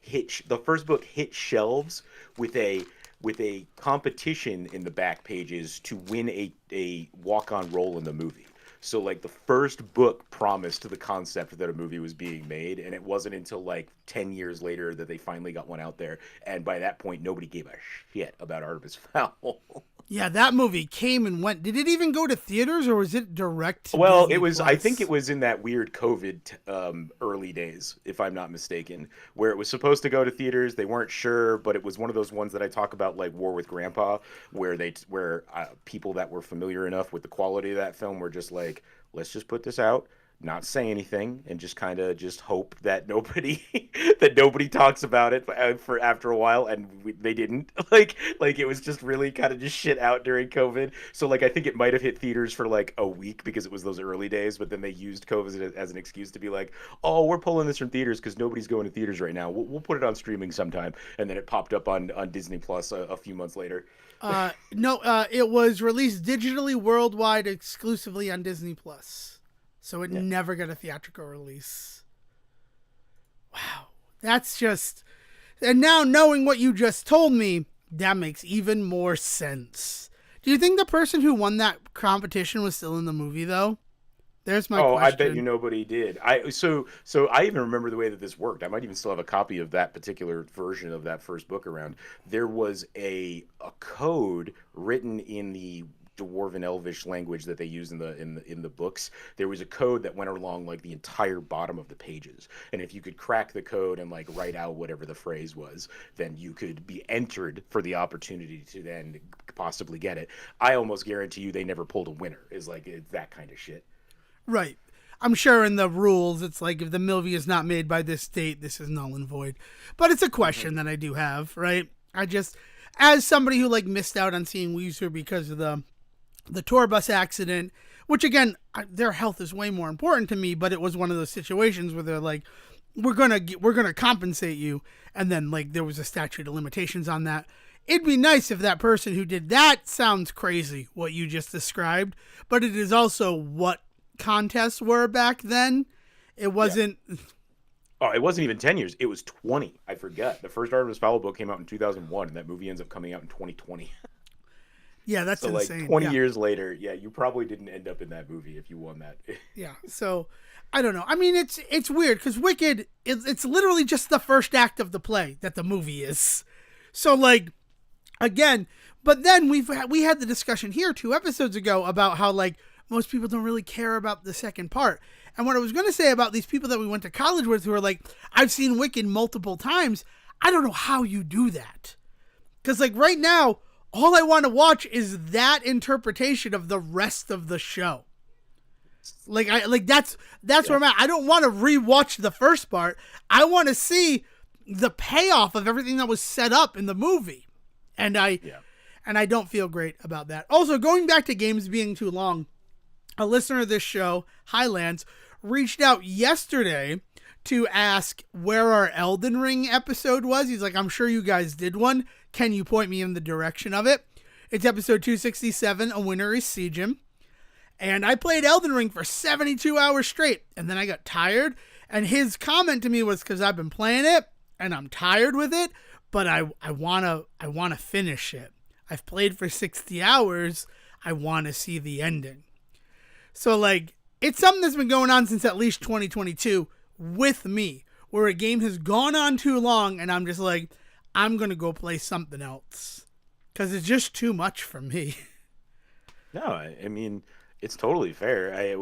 hit shelves with a competition in the back pages to win a walk-on role in the movie. So like the first book promised the concept that a movie was being made, and it wasn't until like 10 years later that they finally got one out there. And by that point, nobody gave a shit about Artemis Fowl. Yeah, that movie came and went. Did it even go to theaters or was it direct to Well, Disney it was. Plus? I think it was in that weird COVID early days, if I'm not mistaken, where it was supposed to go to theaters. They weren't sure, but it was one of those ones that I talk about, like War with Grandpa, where people that were familiar enough with the quality of that film were just like, let's just put this out, not say anything, and just kind of just hope that nobody talks about it for after a while. And they didn't. Like it was just really kind of just shit out during COVID. So like I think it might have hit theaters for like a week because it was those early days, but then they used COVID as an excuse to be like, oh, we're pulling this from theaters because nobody's going to theaters right now. We'll put it on streaming sometime. And then it popped up on Disney Plus a few months later. No, it was released digitally worldwide exclusively on Disney Plus. So it never got a theatrical release. Wow. That's just... And now knowing what you just told me, that makes even more sense. Do you think the person who won that competition was still in the movie, though? There's my question. I bet you nobody did. So I even remember the way that this worked. I might even still have a copy of that particular version of that first book around. There was a code written in the Dwarven Elvish language that they use in the books. There was a code that went along like the entire bottom of the pages, and if you could crack the code and like write out whatever the phrase was, then you could be entered for the opportunity to then possibly get it. I almost guarantee you they never pulled a winner. It's that kind of shit. Right. I'm sure in the rules it's like if the movie is not made by this date, this is null and void. But it's a question that I do have, right? as somebody who like missed out on seeing Weezer because of the tour bus accident, which again, their health is way more important to me, but it was one of those situations where they're like, we're gonna compensate you, and then like there was a statute of limitations on that. It'd be nice if that person who did that sounds crazy, what you just described, but it is also what contests were back then. It wasn't. Yeah. Oh, it wasn't even 10 years. It was 20. I forget. The first Artemis Fowl book came out in 2001, and that movie ends up coming out in 2020. Yeah, that's so insane. Like 20 years later, yeah, you probably didn't end up in that movie if you won that. Yeah, so I don't know. I mean, it's weird because Wicked, it's literally just the first act of the play that the movie is. So like, again, but then we had the discussion here 2 episodes ago about how like most people don't really care about the second part. And what I was going to say about these people that we went to college with who are like, I've seen Wicked multiple times. I don't know how you do that. Because like right now, all I want to watch is that interpretation of the rest of the show. That's where I'm at. I don't want to rewatch the first part. I want to see the payoff of everything that was set up in the movie. And I don't feel great about that. Also, going back to games being too long, a listener of this show, Highlands, reached out yesterday to ask where our Elden Ring episode was. He's like, I'm sure you guys did one. Can you point me in the direction of it? It's episode 267, A Winner is Sejohn. And I played Elden Ring for 72 hours straight. And then I got tired. And his comment to me was, because I've been playing it and I'm tired with it, but I wanna finish it. I've played for 60 hours. I want to see the ending. So like, it's something that's been going on since at least 2022 with me, where a game has gone on too long and I'm just like, I'm going to go play something else because it's just too much for me. No, I mean, it's totally fair.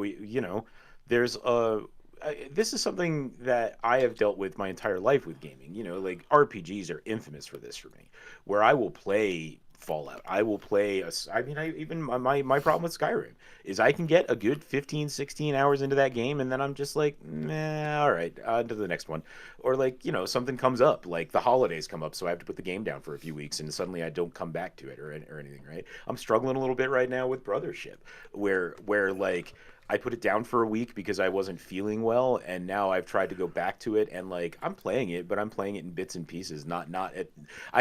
This is something that I have dealt with my entire life with gaming. You know, like RPGs are infamous for this for me, where I will play Fallout. I will play my problem with Skyrim is I can get a good 15, 16 hours into that game and then I'm just like, nah, all right, to the next one. Or like, you know, something comes up, like the holidays come up, so I have to put the game down for a few weeks and suddenly I don't come back to it or anything, right? I'm struggling a little bit right now with Brothership, where like I put it down for a week because I wasn't feeling well, and now I've tried to go back to it, and like I'm playing it, but I'm playing it in bits and pieces. I'm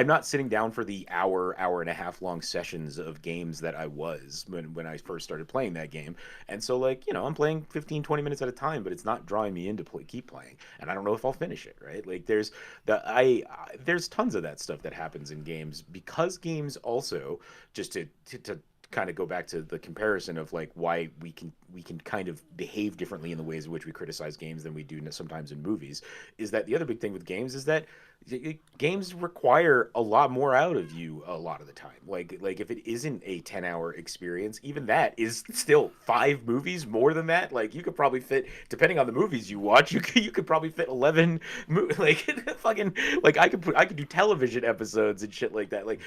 not sitting down for the hour and a half long sessions of games that I was when I first started playing that game. And so like, you know, I'm playing 15, 20 minutes at a time, but it's not drawing me in to keep playing. And I don't know if I'll finish it, right? Like there's tons of that stuff that happens in games because games also, just to kind of go back to the comparison of like why we can kind of behave differently in the ways in which we criticize games than we do sometimes in movies, is that the other big thing with games is that games require a lot more out of you a lot of the time. Like if it isn't a 10-hour experience, even that is still 5 movies more than that. Like you could probably fit, depending on the movies you watch, you could probably fit 11 like fucking like I could do television episodes and shit like that. Like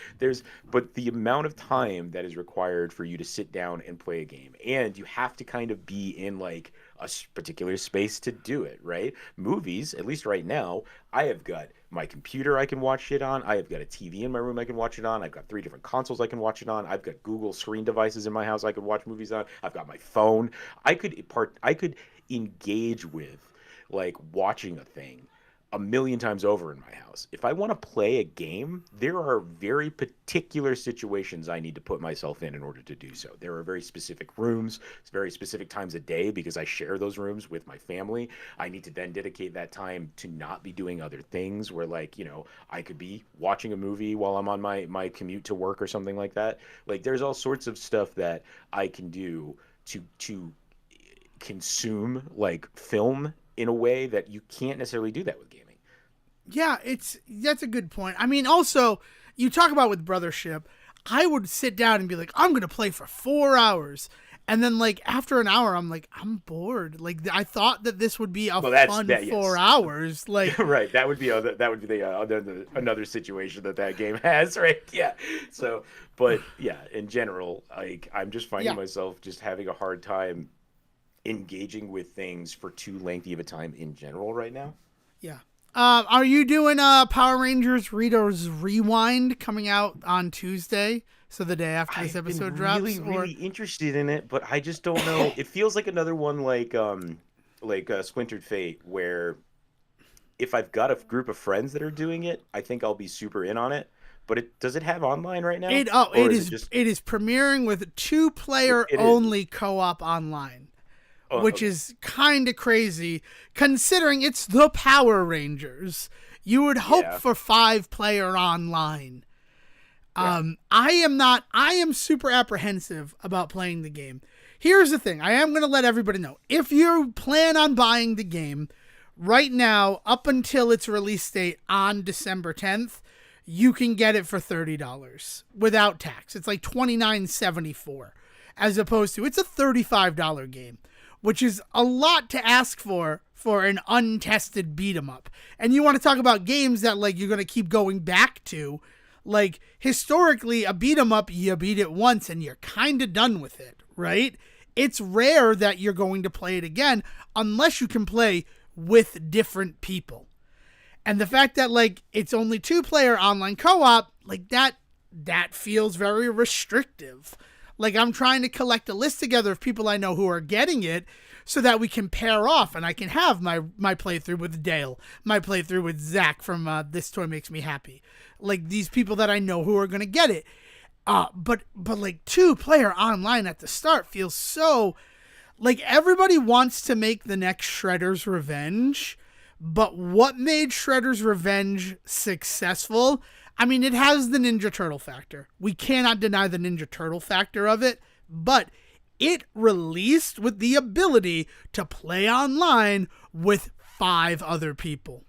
but the amount of time that is required for you to sit down and play a game, and you have to kind of be in like a particular space to do it, right? Movies, at least right now, I have got my computer I can watch shit on. I have got a TV in my room I can watch it on. I've got 3 different consoles I can watch it on. I've got Google screen devices in my house I could watch movies on. I've got my phone. I could engage with like watching a thing a million times over in my house. If I want to play a game, there are very particular situations I need to put myself in order to do so. There are very specific rooms, very specific times a day because I share those rooms with my family. I need to then dedicate that time to not be doing other things where like, you know, I could be watching a movie while I'm on my commute to work or something like that. Like there's all sorts of stuff that I can do to consume like film in a way that you can't necessarily do that with gaming. Yeah, that's a good point. I mean, also, you talk about with Brothership, I would sit down and be like, I'm going to play for 4 hours. And then, like, after an hour, I'm like, I'm bored. Like, I thought that this would be fun 4 hours. Like, right. That would be another situation that game has, right? Yeah. So, but yeah, in general, like, I'm just finding myself just having a hard time engaging with things for too lengthy of a time in general right now. Yeah. Are you doing Power Rangers Reader's Rewind coming out on Tuesday? So the day after this episode drops? Really interested in it, but I just don't know. It feels like another one like Splintered Fate, where if I've got a group of friends that are doing it, I think I'll be super in on it. But does it have online right now? It is premiering with 2-player only co-op online. Which is kind of crazy, considering it's the Power Rangers. You would hope for 5-player online. Yeah. I am super apprehensive about playing the game. Here's the thing. I am going to let everybody know. If you plan on buying the game, right now, up until its release date on December 10th, you can get it for $30 without tax. It's like $29.74, as opposed to, it's a $35 game, which is a lot to ask for an untested beat 'em up. And you want to talk about games that like you're going to keep going back to. Like, historically, a beat 'em up, you beat it once and you're kind of done with it, right? It's rare that you're going to play it again unless you can play with different people. And the fact that like it's only 2-player online co-op, like that feels very restrictive. Like, I'm trying to collect a list together of people I know who are getting it so that we can pair off and I can have my playthrough with Dale, my playthrough with Zach from This Toy Makes Me Happy. Like, these people that I know who are going to get it. But like 2-player online at the start feels so... Like, everybody wants to make the next Shredder's Revenge, but what made Shredder's Revenge successful... I mean, it has the Ninja Turtle factor. We cannot deny the Ninja Turtle factor of it, but it released with the ability to play online with 5 other people.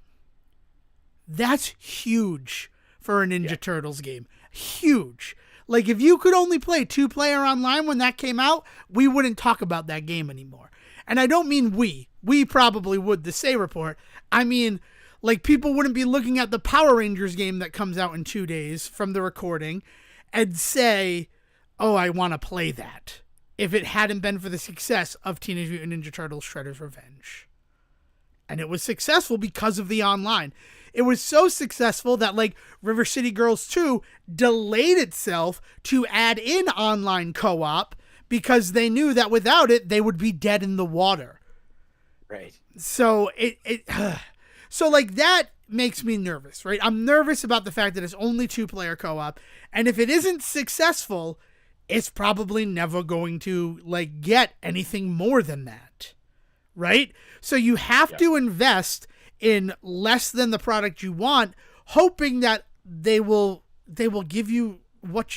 That's huge for a Ninja Turtles game. Huge. Like, if you could only play 2-player online when that came out, we wouldn't talk about that game anymore. And I don't mean we. We probably would, the Say Report. I mean... Like, people wouldn't be looking at the Power Rangers game that comes out in 2 days from the recording and say, oh, I want to play that, if it hadn't been for the success of Teenage Mutant Ninja Turtles Shredder's Revenge. And it was successful because of the online. It was so successful that, like, River City Girls 2 delayed itself to add in online co-op because they knew that without it, they would be dead in the water. Right. So So, like, that makes me nervous, right? I'm nervous about the fact that it's only 2-player co-op. And if it isn't successful, it's probably never going to, like, get anything more than that, right? So you have to invest in less than the product you want, hoping that they will give you what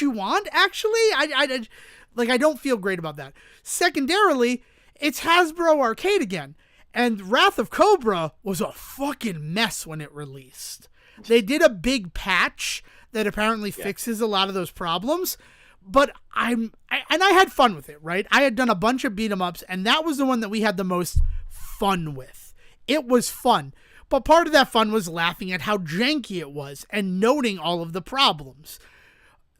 you want, actually. I don't feel great about that. Secondarily, it's Hasbro Arcade again. And Wrath of Cobra was a fucking mess when it released. They did a big patch that apparently fixes a lot of those problems, but I had fun with it, right? I had done a bunch of beat 'em ups, and that was the one that we had the most fun with. It was fun, but part of that fun was laughing at how janky it was and noting all of the problems.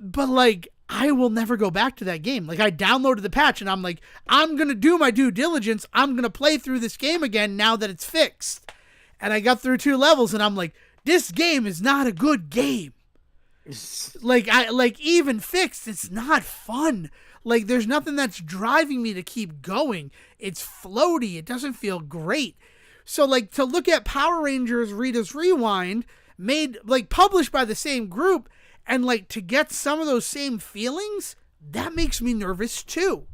But like, I will never go back to that game. Like, I downloaded the patch and I'm like, I'm going to do my due diligence. I'm going to play through this game again now that it's fixed. And I got through 2 levels and I'm like, this game is not a good game. Like even fixed, it's not fun. Like, there's nothing that's driving me to keep going. It's floaty. It doesn't feel great. So like, to look at Power Rangers Rita's Rewind, published by the same group, and, like, to get some of those same feelings, that makes me nervous, too.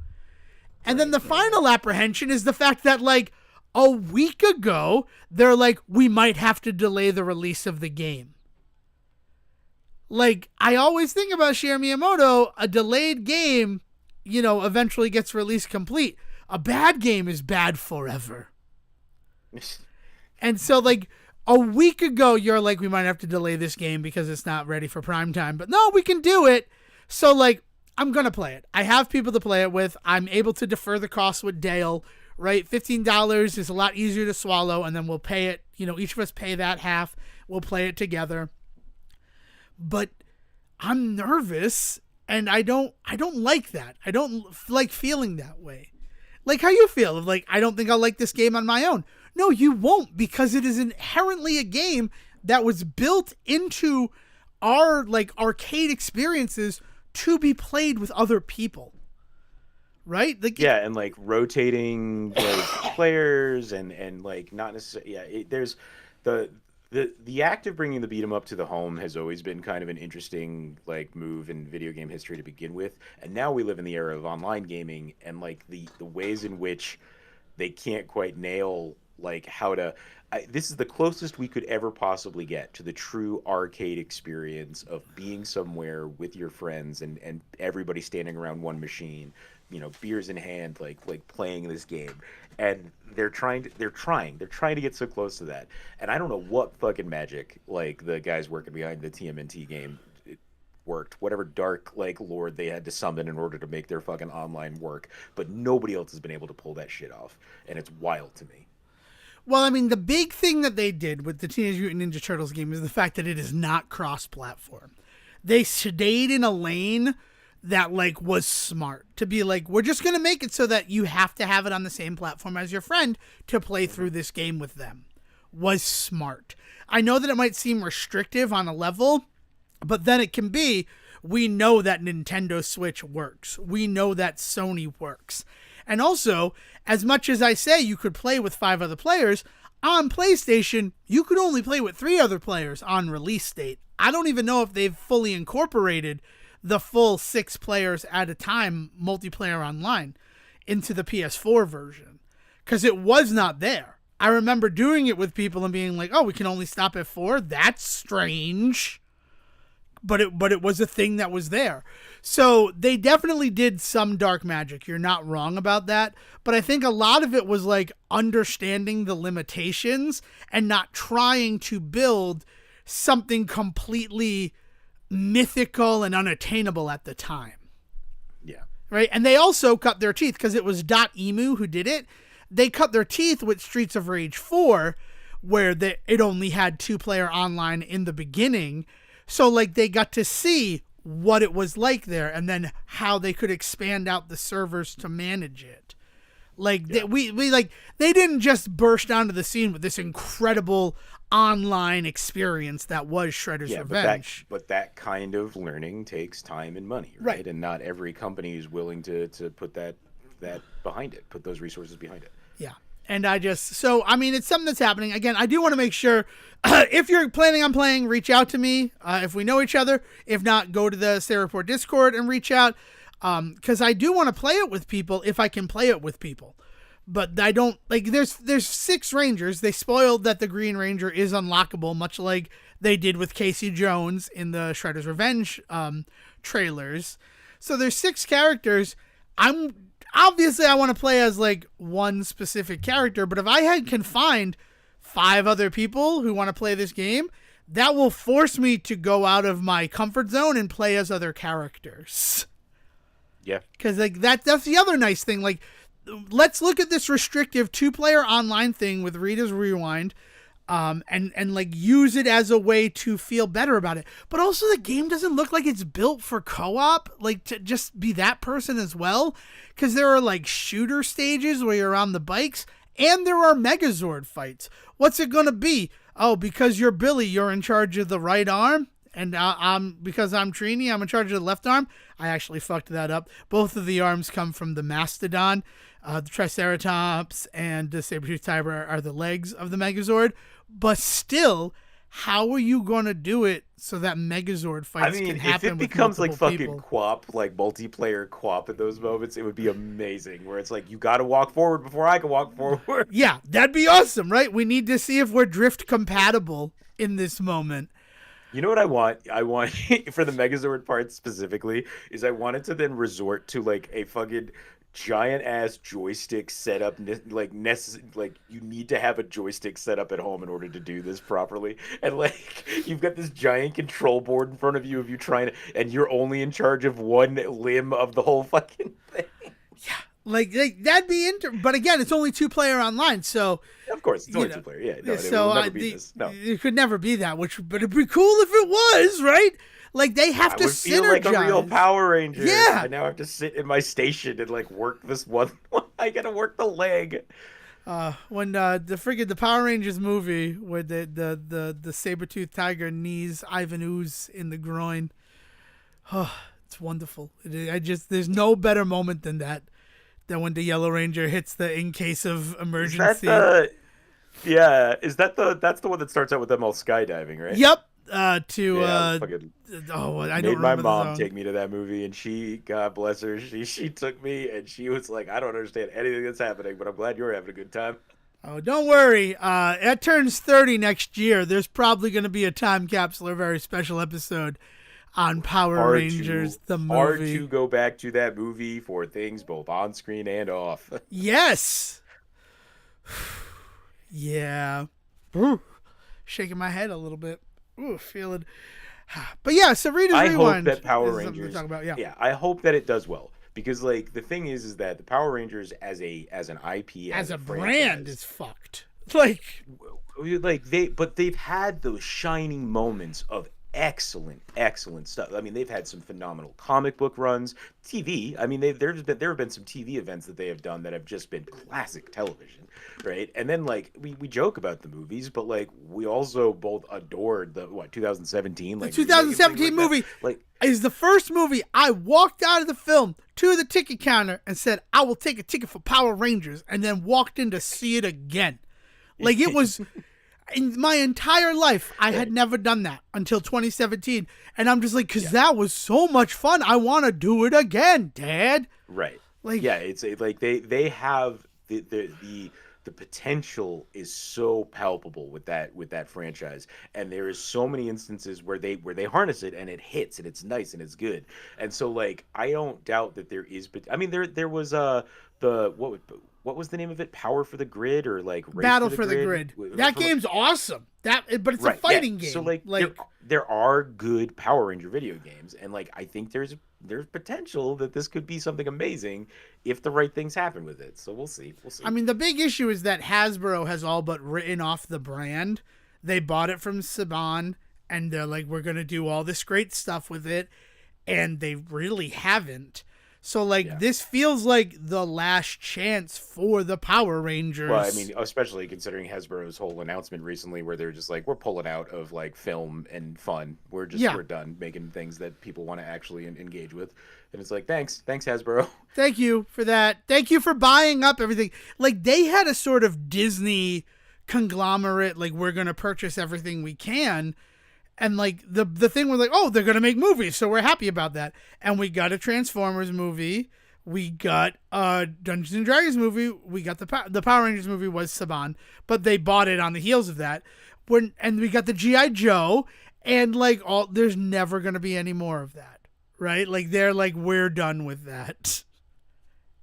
And then the final apprehension is the fact that, like, a week ago, they're like, we might have to delay the release of the game. Like, I always think about Shigeru Miyamoto, a delayed game, eventually gets released complete. A bad game is bad forever. And so, like... A week ago, you're like, we might have to delay this game because it's not ready for prime time. But no, we can do it. So, like, I'm going to play it. I have people to play it with. I'm able to defer the cost with Dale, right? $15 is a lot easier to swallow, and then we'll pay it. Each of us pay that half. We'll play it together. But I'm nervous, and I don't like that. I don't like feeling that way. Like how you feel of, like, I don't think I'll like this game on my own. No, you won't, because it is inherently a game that was built into our like arcade experiences to be played with other people. Right? Like, yeah, and like rotating like players and like not necessarily. Yeah, there's the act of bringing the beat 'em up to the home has always been kind of an interesting like move in video game history to begin with, and now we live in the era of online gaming, and like the ways in which they can't quite nail like how to. This is the closest we could ever possibly get to the true arcade experience of being somewhere with your friends and everybody standing around one machine, beers in hand, like playing this game. And they're trying to get so close to that. And I don't know what fucking magic like the guys working behind the TMNT game worked, whatever dark like lord they had to summon in order to make their fucking online work, but nobody else has been able to pull that shit off, and it's wild to me. Well, I mean, the big thing that they did with the Teenage Mutant Ninja Turtles game is the fact that it is not cross-platform. They stayed in a lane that like was smart to be like, we're just going to make it so that you have to have it on the same platform as your friend to play through this game with them. Was smart. I know that it might seem restrictive on a level, but then it can be, we know that Nintendo Switch works. We know that Sony works. And also, as much as I say you could play with 5 other players, on PlayStation, you could only play with 3 other players on release date. I don't even know if they've fully incorporated the full 6 players at a time multiplayer online into the PS4 version, because it was not there. I remember doing it with people and being like, oh, we can only stop at 4? That's strange. But it was a thing that was there. So they definitely did some dark magic. You're not wrong about that. But I think a lot of it was like understanding the limitations and not trying to build something completely mythical and unattainable at the time. Yeah. Right? And they also cut their teeth, because it was Emu who did it. They cut their teeth with Streets of Rage 4, where it only had 2-player online in the beginning. So like they got to see what it was like there, and then how they could expand out the servers to manage it. Like yeah. They didn't just burst onto the scene with this incredible online experience that was Shredder's Revenge. But that kind of learning takes time and money, right? And not every company is willing to put that behind it, put those resources behind it. Yeah. And it's something that's happening. Again, I do want to make sure, if you're planning on playing, reach out to me if we know each other. If not, go to the Stay Report Discord and reach out, because I do want to play it with people if I can play it with people. But I don't, like, there's 6 Rangers. They spoiled that the Green Ranger is unlockable, much like they did with Casey Jones in the Shredder's Revenge trailers. So there's 6 characters. Obviously, I want to play as, like, one specific character, but if I can find 5 other people who want to play this game, that will force me to go out of my comfort zone and play as other characters. Yeah. Because, like, that's the other nice thing. Like, let's look at this restrictive 2-player online thing with Rita's Rewind, and like use it as a way to feel better about it. But also the game doesn't look like it's built for co-op, like to just be that person as well. Because there are like shooter stages where you're on the bikes, and there are Megazord fights. What's it going to be? Oh, because you're Billy, you're in charge of the right arm. And because I'm Trini, I'm in charge of the left arm. I actually fucked that up. Both of the arms come from the Mastodon. The Triceratops and the Saber-Tooth Tiger are the legs of the Megazord. But still, how are you going to do it so that Megazord fights can happen with multiple people? If it becomes like fucking QWOP, like multiplayer QWOP at those moments, it would be amazing. Where it's like, you got to walk forward before I can walk forward. Yeah, that'd be awesome, right? We need to see if we're drift compatible in this moment. You know what I want? I want, for the Megazord part specifically, is I want it to then resort to like a fucking giant ass joystick setup. Like you need to have a joystick set up at home in order to do this properly. And like you've got this giant control board in front of you and you're only in charge of one limb of the whole fucking thing. Yeah. Like that'd be but again, it's only 2-player online, so of course it's only 2-player. Yeah, no, so it will never be this. No, it could never be that. But it'd be cool if it was, right? Like they have to synergize. Feel like a real Power Ranger. Yeah, I now have to sit in my station and like work this one. I gotta work the leg. When the Power Rangers movie where the saber-toothed tiger knees Ivan Ooze in the groin. Oh, it's wonderful. There's no better moment than that. Than when the Yellow Ranger hits the in case of emergency. That's the one that starts out with them all skydiving, right? Yep. I don't made my remember mom take me to that movie, and she, God bless her, she took me, and she was like, I don't understand anything that's happening, but I'm glad you're having a good time. Oh, don't worry. It turns 30 next year. There's probably going to be a time capsule or very special episode on Power Rangers, the movie. Hard to go back to that movie for things both on screen and off. Yes. Yeah. Shaking my head a little bit. Ooh, feeling. But yeah, so Reader's Rewind. I hope that Power Rangers. Yeah, I hope that it does well. Because like the thing is that the Power Rangers as an IP as a franchise, brand is fucked. They've had those shining moments of excellent stuff. I mean, they've had some phenomenal comic book runs, TV. I mean, there have been some TV events that they have done that have just been classic television, right? And then like we joke about the movies, but like we also both adored the 2017 the 2017 movie is the first movie I walked out of the film to the ticket counter and said I will take a ticket for Power Rangers, and then walked in to see it again. Like it was. In my entire life, I had never done that until 2017. And I'm just like, because that was so much fun. I want to do it again, Dad. Right. It's like they have the potential is so palpable with that franchise. And there is so many instances where they harness it and it hits and it's nice and it's good. And so like, I don't doubt that there is, but I mean, there was what was the name of it? Power for the Grid or like Race Battle for the Grid. That game's awesome. But it's a fighting game. So like there are good Power Ranger video games, and like I think there's potential that this could be something amazing if the right things happen with it. So we'll see. I mean, the big issue is that Hasbro has all but written off the brand. They bought it from Saban, and they're like, we're gonna do all this great stuff with it, and they really haven't. So, this feels like the last chance for the Power Rangers. Well, I mean, especially considering Hasbro's whole announcement recently where they're just like, we're pulling out of, like, film and fun. We're done making things that people want to actually engage with. And it's like, thanks, Hasbro. Thank you for that. Thank you for buying up everything. Like, they had a sort of Disney conglomerate, like, we're going to purchase everything we can. And, like, the thing was like, oh, they're going to make movies, so we're happy about that. And we got a Transformers movie. We got a Dungeons and Dragons movie. We got the Power Rangers movie was Saban, but they bought it on the heels of that. And we got the G.I. Joe, and, like, there's never going to be any more of that, right? Like, they're like, we're done with that.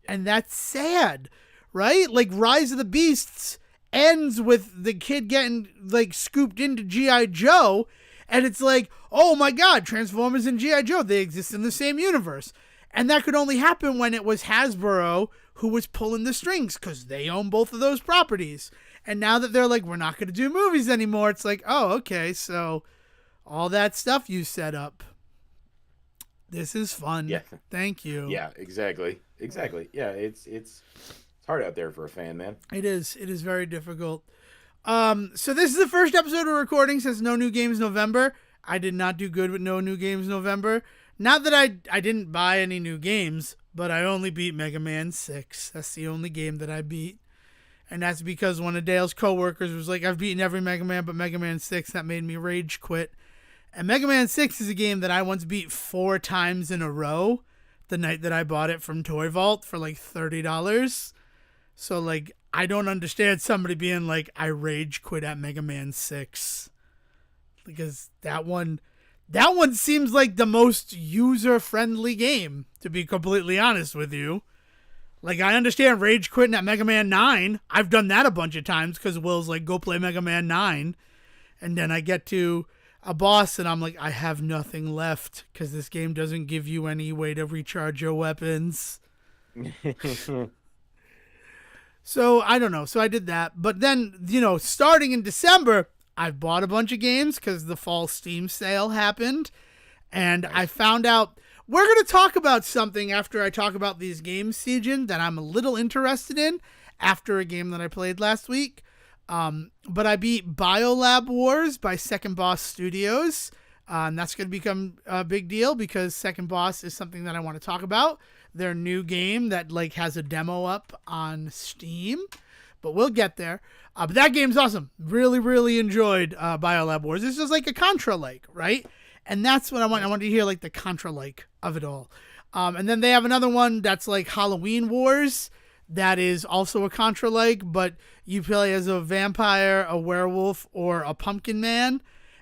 And that's sad, right? Like, Rise of the Beasts ends with the kid getting, like, scooped into G.I. Joe. And it's like, oh my God, Transformers and G.I. Joe, they exist in the same universe. And that could only happen when it was Hasbro who was pulling the strings because they own both of those properties. And now that they're like, we're not going to do movies anymore, it's like, oh, okay, so all that stuff you set up. This is fun. Yeah. Thank you. Yeah, exactly. Yeah, it's hard out there for a fan, man. It is very difficult. So this is the first episode we're recording since No New Games November. I did not do good with No New Games November. Not that I didn't buy any new games, but I only beat Mega Man 6. That's the only game that I beat. And that's because one of Dale's coworkers was like, I've beaten every Mega Man but Mega Man 6. That made me rage quit. And Mega Man 6 is a game that I once beat 4 times in a row the night that I bought it from Toy Vault for like $30. So, like, I don't understand somebody being like, I rage quit at Mega Man 6. Because that one seems like the most user-friendly game, to be completely honest with you. Like, I understand rage quitting at Mega Man 9. I've done that a bunch of times because Will's like, go play Mega Man 9. And then I get to a boss and I'm like, I have nothing left because this game doesn't give you any way to recharge your weapons. So, I don't know. So, I did that. But then, starting in December, I've bought a bunch of games because the fall Steam sale happened. And I found out we're going to talk about something after I talk about these games, Sejohn, that I'm a little interested in. after a game that I played last week. But I beat Biolab Wars by Second Boss Studios. And that's going to become a big deal because Second Boss is something that I want to talk about. Their new game that like has a demo up on Steam, but we'll get there. But that game's awesome. Really, really enjoyed Biolab Wars. This is like a Contra-like, right? And that's what I want. I want to hear like the Contra-like of it all. And then they have another one that's like Halloween Wars. That is also a Contra-like, but you play as a vampire, a werewolf, or a pumpkin man.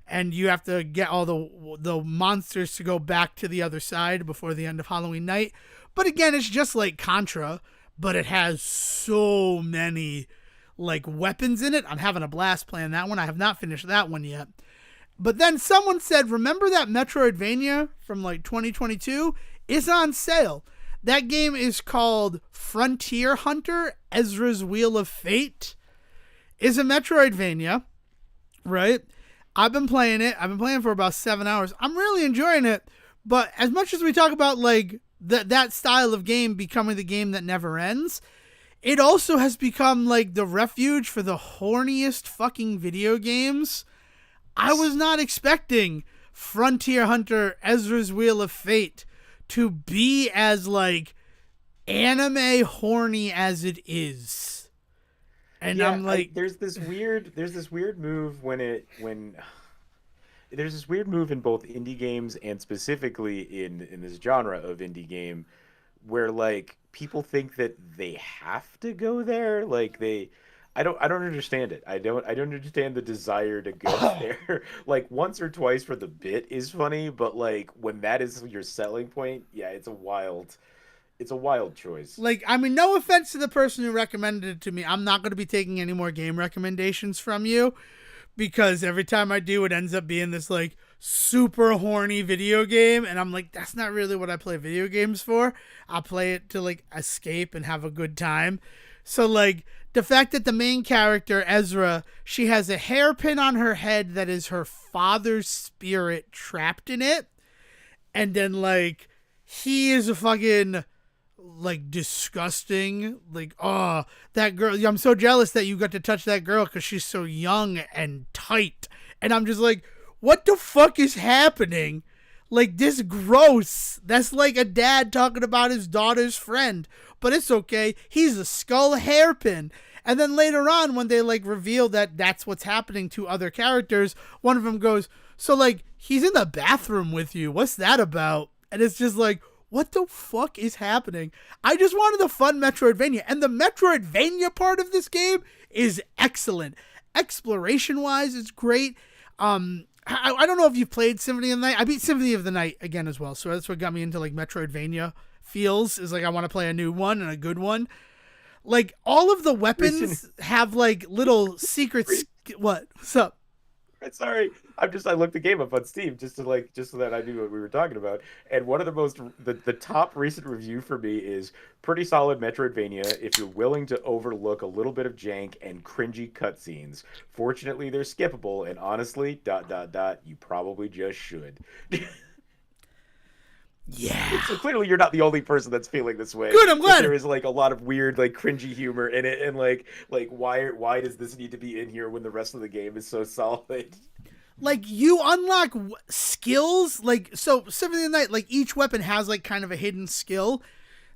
And you have to get all the monsters to go back to the other side before the end of Halloween night. But again, it's just like Contra, but it has so many like weapons in it. I'm having a blast playing that one. I have not finished that one yet. But then someone said, remember that Metroidvania from like 2022? It's on sale. That game is called Frontier Hunter, Ezra's Wheel of Fate. It's a Metroidvania, right? I've been playing it. I've been playing for about 7 hours. I'm really enjoying it. But as much as we talk about like that style of game becoming the game that never ends, it also has become like the refuge for the horniest fucking video games. I was not expecting Frontier Hunter, Ezra's Wheel of Fate to be as like anime horny as it is. And yeah, I'm like, there's this weird move there's this weird move in both indie games and specifically in this genre of indie game where like people think that they have to go there. Like I don't understand it. I don't understand the desire to go there. Like once or twice for the bit is funny, but like when that is your selling point, yeah, it's a wild choice. Like, I mean, no offense to the person who recommended it to me. I'm not going to be taking any more game recommendations from you because every time I do, it ends up being this, like, super horny video game. And I'm like, that's not really what I play video games for. I'll play it to, like, escape and have a good time. So, like, the fact that the main character, Ezra, she has a hairpin on her head that is her father's spirit trapped in it. And then, like, he is a fucking like disgusting, like, oh, that girl, I'm so jealous that you got to touch that girl because she's so young and tight. And I'm just like, what the fuck is happening? Like, this gross. That's like a dad talking about his daughter's friend, but it's okay. He's a skull hairpin. And then later on, when they like reveal that that's what's happening to other characters, one of them goes, so like, he's in the bathroom with you. What's that about? And it's just like, what the fuck is happening? I just wanted a fun Metroidvania. And the Metroidvania part of this game is excellent. Exploration-wise, it's great. I don't know if you've played Symphony of the Night. I beat Symphony of the Night again as well. So that's what got me into like Metroidvania feels. Is like I want to play a new one and a good one. Like all of the weapons have like little secrets. What? What's up? Sorry, I looked the game up on Steam just so that I knew what we were talking about. And one of the top recent review for me is pretty solid Metroidvania if you're willing to overlook a little bit of jank and cringy cutscenes. Fortunately, they're skippable, and honestly, ... you probably just should. Yeah. So clearly you're not the only person that's feeling this way. Good, I'm glad. There is like a lot of weird like cringy humor in it, and like why does this need to be in here when the rest of the game is so solid? Like you unlock skills, like so Symphony of the Night, like each weapon has like kind of a hidden skill.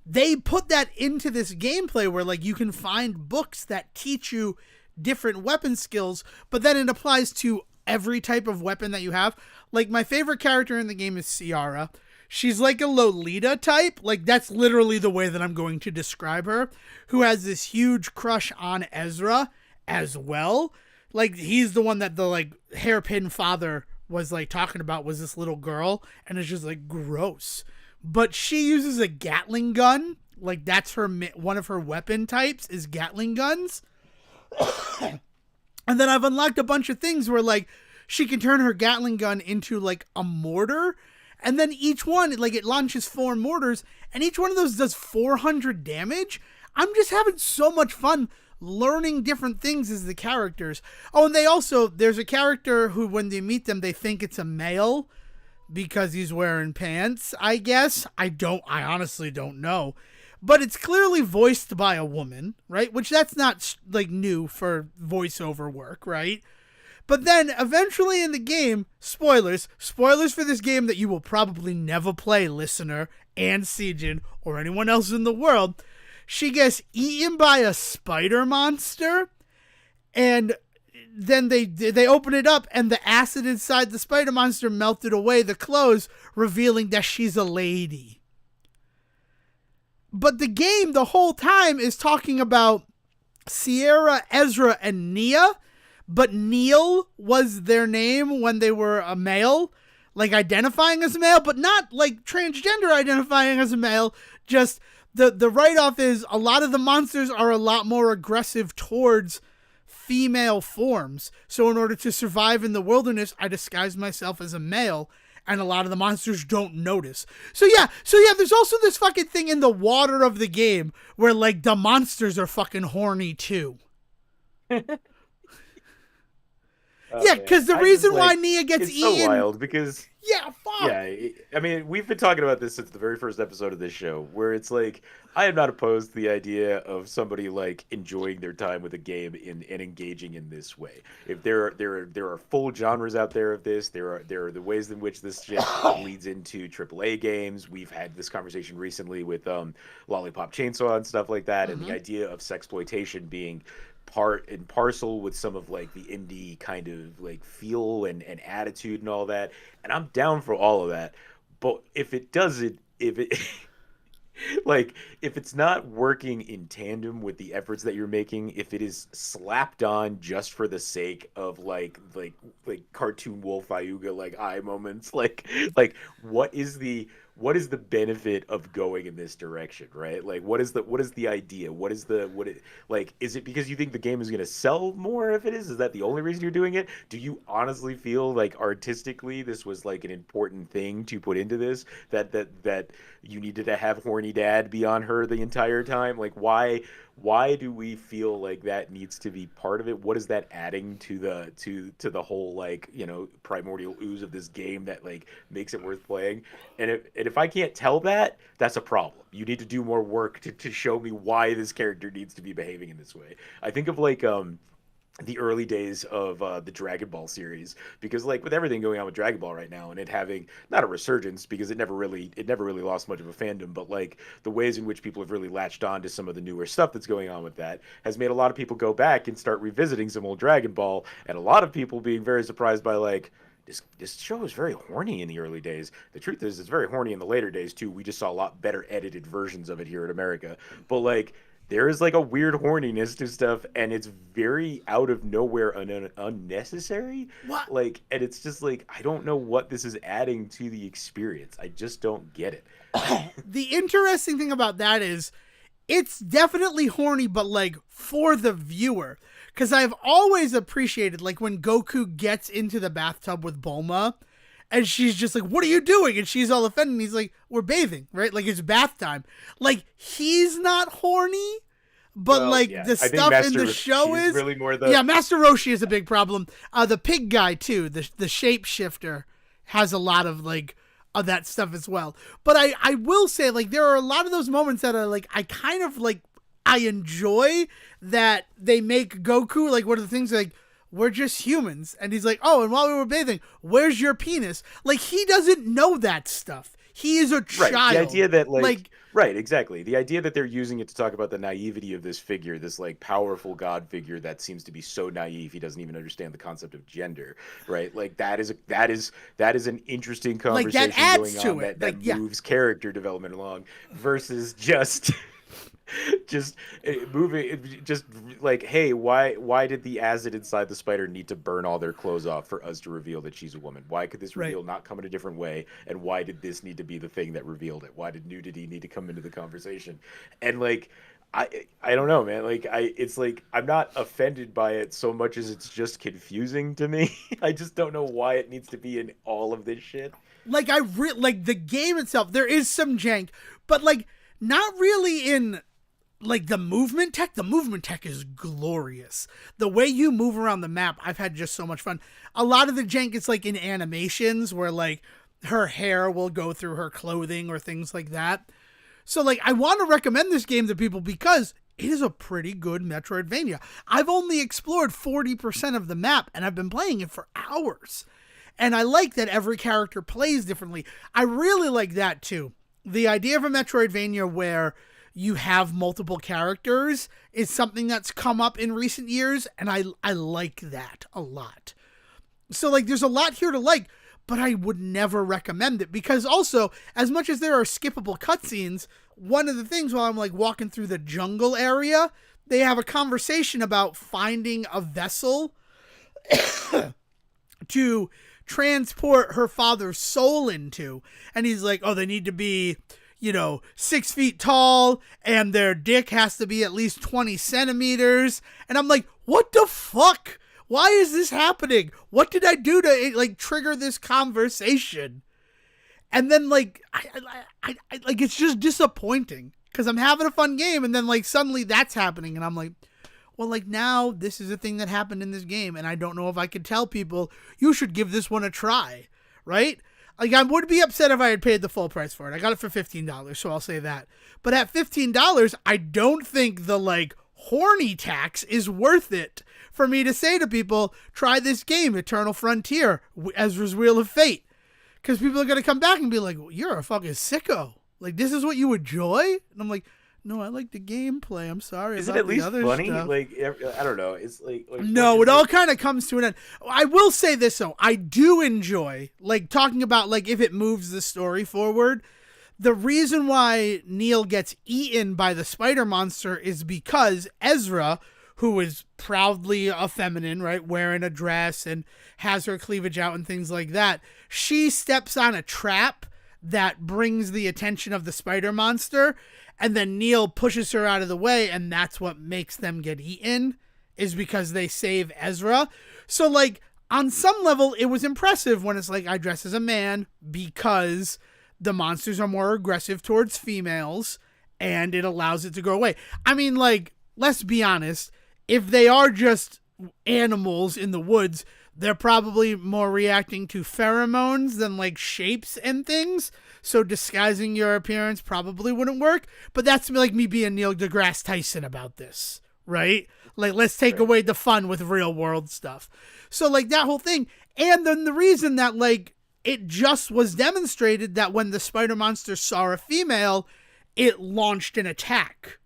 They put that into this gameplay where like you can find books that teach you different weapon skills, but then it applies to every type of weapon that you have. Like my favorite character in the game is Ciara. She's like a Lolita type. Like, that's literally the way that I'm going to describe her. Who has this huge crush on Ezra as well. Like, he's the one that the, like, hairpin father was, like, talking about was this little girl. And it's just, like, gross. But she uses a Gatling gun. Like, that's her one of her weapon types is Gatling guns. And then I've unlocked a bunch of things where, like, she can turn her Gatling gun into, like, a mortar. And then each one, like, it launches 4 mortars, and each one of those does 400 damage. I'm just having so much fun learning different things as the characters. Oh, and there's a character who, when they meet them, they think it's a male because he's wearing pants, I guess. I honestly don't know. but it's clearly voiced by a woman, right? Which that's not like new for voiceover work, right? But then eventually in the game, spoilers for this game that you will probably never play, listener, and Sejohn, or anyone else in the world, she gets eaten by a spider monster, and then they open it up, and the acid inside the spider monster melted away the clothes, revealing that she's a lady. But the game the whole time is talking about Sierra, Ezra, and Nia, but Neil was their name when they were a male, like identifying as a male, but not like transgender identifying as a male. Just the write-off is a lot of the monsters are a lot more aggressive towards female forms. So in order to survive in the wilderness, I disguise myself as a male, and a lot of the monsters don't notice. So yeah, there's also this fucking thing in the water of the game where like the monsters are fucking horny too. Yeah, because the reason why Nia gets eaten... It's so wild, because... Yeah, fuck. Yeah, I mean, we've been talking about this since the very first episode of this show, where it's like, I am not opposed to the idea of somebody, like, enjoying their time with a game and engaging in this way. If there are full genres out there of this, there are the ways in which this shit leads into AAA games. We've had this conversation recently with Lollipop Chainsaw and stuff like that, and the idea of sexploitation being part and parcel with some of like the indie kind of like feel and attitude and all that, and I'm down for all of that. But if it doesn't, if it's not working in tandem with the efforts that you're making, if it is slapped on just for the sake of like cartoon Wolf Ayuga like eye moments, like what is the benefit of going in this direction, right? Like what is the idea? Is it because you think the game is going to sell more if it is? Is that the only reason you're doing it? Do you honestly feel like artistically this was like an important thing to put into this, that you needed to have horny dad be on her the entire time? Like why do we feel like that needs to be part of it? What is that adding to the whole, like, you know, primordial ooze of this game that like makes it worth playing? And if I can't tell that, that's a problem. You need to do more work to show me why this character needs to be behaving in this way. I think of like the early days of the Dragon Ball series, because like with everything going on with Dragon Ball right now and it having not a resurgence because it never really lost much of a fandom, but like the ways in which people have really latched on to some of the newer stuff that's going on with that has made a lot of people go back and start revisiting some old Dragon Ball, and a lot of people being very surprised by like, this show is very horny in the early days. The truth is it's very horny in the later days too. We just saw a lot better edited versions of it here in America, but like there is like a weird horniness to stuff, and it's very out of nowhere and unnecessary. What? Like, and it's just like, I don't know what this is adding to the experience. I just don't get it. The interesting thing about that is it's definitely horny, but like for the viewer. Because I've always appreciated like when Goku gets into the bathtub with Bulma, and she's just like, what are you doing? And she's all offended. And he's like, we're bathing, right? Like, it's bath time. Like, he's not horny, but the stuff in the show is really more Master Roshi is a big problem. The pig guy too, the shapeshifter, has a lot of like of that stuff as well. But I will say, like, there are a lot of those moments that are like, I kind of like, I enjoy that they make Goku like one of the things like, we're just humans. And he's like, oh, and while we were bathing, where's your penis? Like, he doesn't know that stuff. He is a child. Right. The idea that right, exactly. The idea that they're using it to talk about the naivety of this figure, this like powerful god figure that seems to be so naive he doesn't even understand the concept of gender, right? Like that is an interesting conversation like that adds going on to it. that moves character development along versus just moving, just like, hey, why did the acid inside the spider need to burn all their clothes off for us to reveal that she's a woman? Why could this reveal not come in a different way? And why did this need to be the thing that revealed it? Why did nudity need to come into the conversation? And like, I don't know, man. Like, it's like I'm not offended by it so much as it's just confusing to me. I just don't know why it needs to be in all of this shit. Like, like the game itself, there is some jank, but like not really in like the movement tech is glorious. The way you move around the map, I've had just so much fun. A lot of the jank is like in animations where like her hair will go through her clothing or things like that. So, like, I want to recommend this game to people because it is a pretty good Metroidvania. I've only explored 40% of the map, and I've been playing it for hours. And I like that every character plays differently. I really like that, too. The idea of a Metroidvania where you have multiple characters is something that's come up in recent years, and I like that a lot. So, like, there's a lot here to like, but I would never recommend it because also, as much as there are skippable cutscenes, one of the things while I'm like walking through the jungle area, they have a conversation about finding a vessel to transport her father's soul into. And he's like, oh, they need to be, 6 feet tall and their dick has to be at least 20 centimeters. And I'm like, what the fuck? Why is this happening? What did I do to like trigger this conversation? And then like, I like, it's just disappointing because I'm having a fun game. And then like suddenly that's happening. And I'm like, well, like now this is a thing that happened in this game. And I don't know if I could tell people you should give this one a try. Right? Like I would be upset if I had paid the full price for it. I got it for $15. So I'll say that. But at $15, I don't think the like horny tax is worth it for me to say to people, try this game, Eternal Frontier, Ezra's Wheel of Fate. Because people are going to come back and be like, you're a fucking sicko. Like, this is what you enjoy? And I'm like, no, I like the gameplay. I'm sorry. Is it at least funny? Stuff. Like, I don't know. It's like no, it all kind of comes to an end. I will say this, though. I do enjoy, like, talking about, like, if it moves the story forward. The reason why Neil gets eaten by the spider monster is because Ezra, who is proudly a feminine, right, wearing a dress and has her cleavage out and things like that, she steps on a trap that brings the attention of the spider monster, and then Neil pushes her out of the way, and that's what makes them get eaten, is because they save Ezra. So, like, on some level, it was impressive when it's like, I dress as a man because the monsters are more aggressive towards females, and it allows it to go away. I mean, like, let's be honest, if they are just animals in the woods, they're probably more reacting to pheromones than like shapes and things. So disguising your appearance probably wouldn't work. But that's like me being Neil deGrasse Tyson about this, right? Like, let's take away the fun with real world stuff. So like that whole thing. And then the reason that like it just was demonstrated that when the spider monster saw a female, it launched an attack.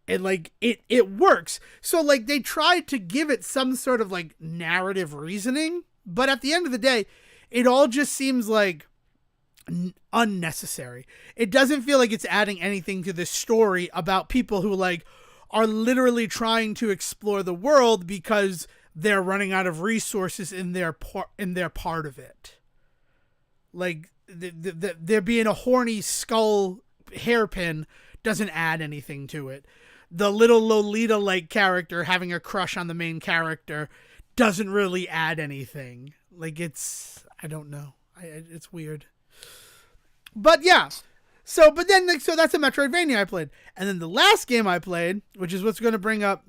And like it works. So like they tried to give it some sort of like narrative reasoning, but at the end of the day, it all just seems like unnecessary. It doesn't feel like it's adding anything to the story about people who like are literally trying to explore the world because they're running out of resources in their part of it. Like there being a horny skull hairpin doesn't add anything to it. The little Lolita-like character having a crush on the main character doesn't really add anything. Like, I don't know. It's weird. But yeah. So that's a Metroidvania I played. And then the last game I played, which is what's going to bring up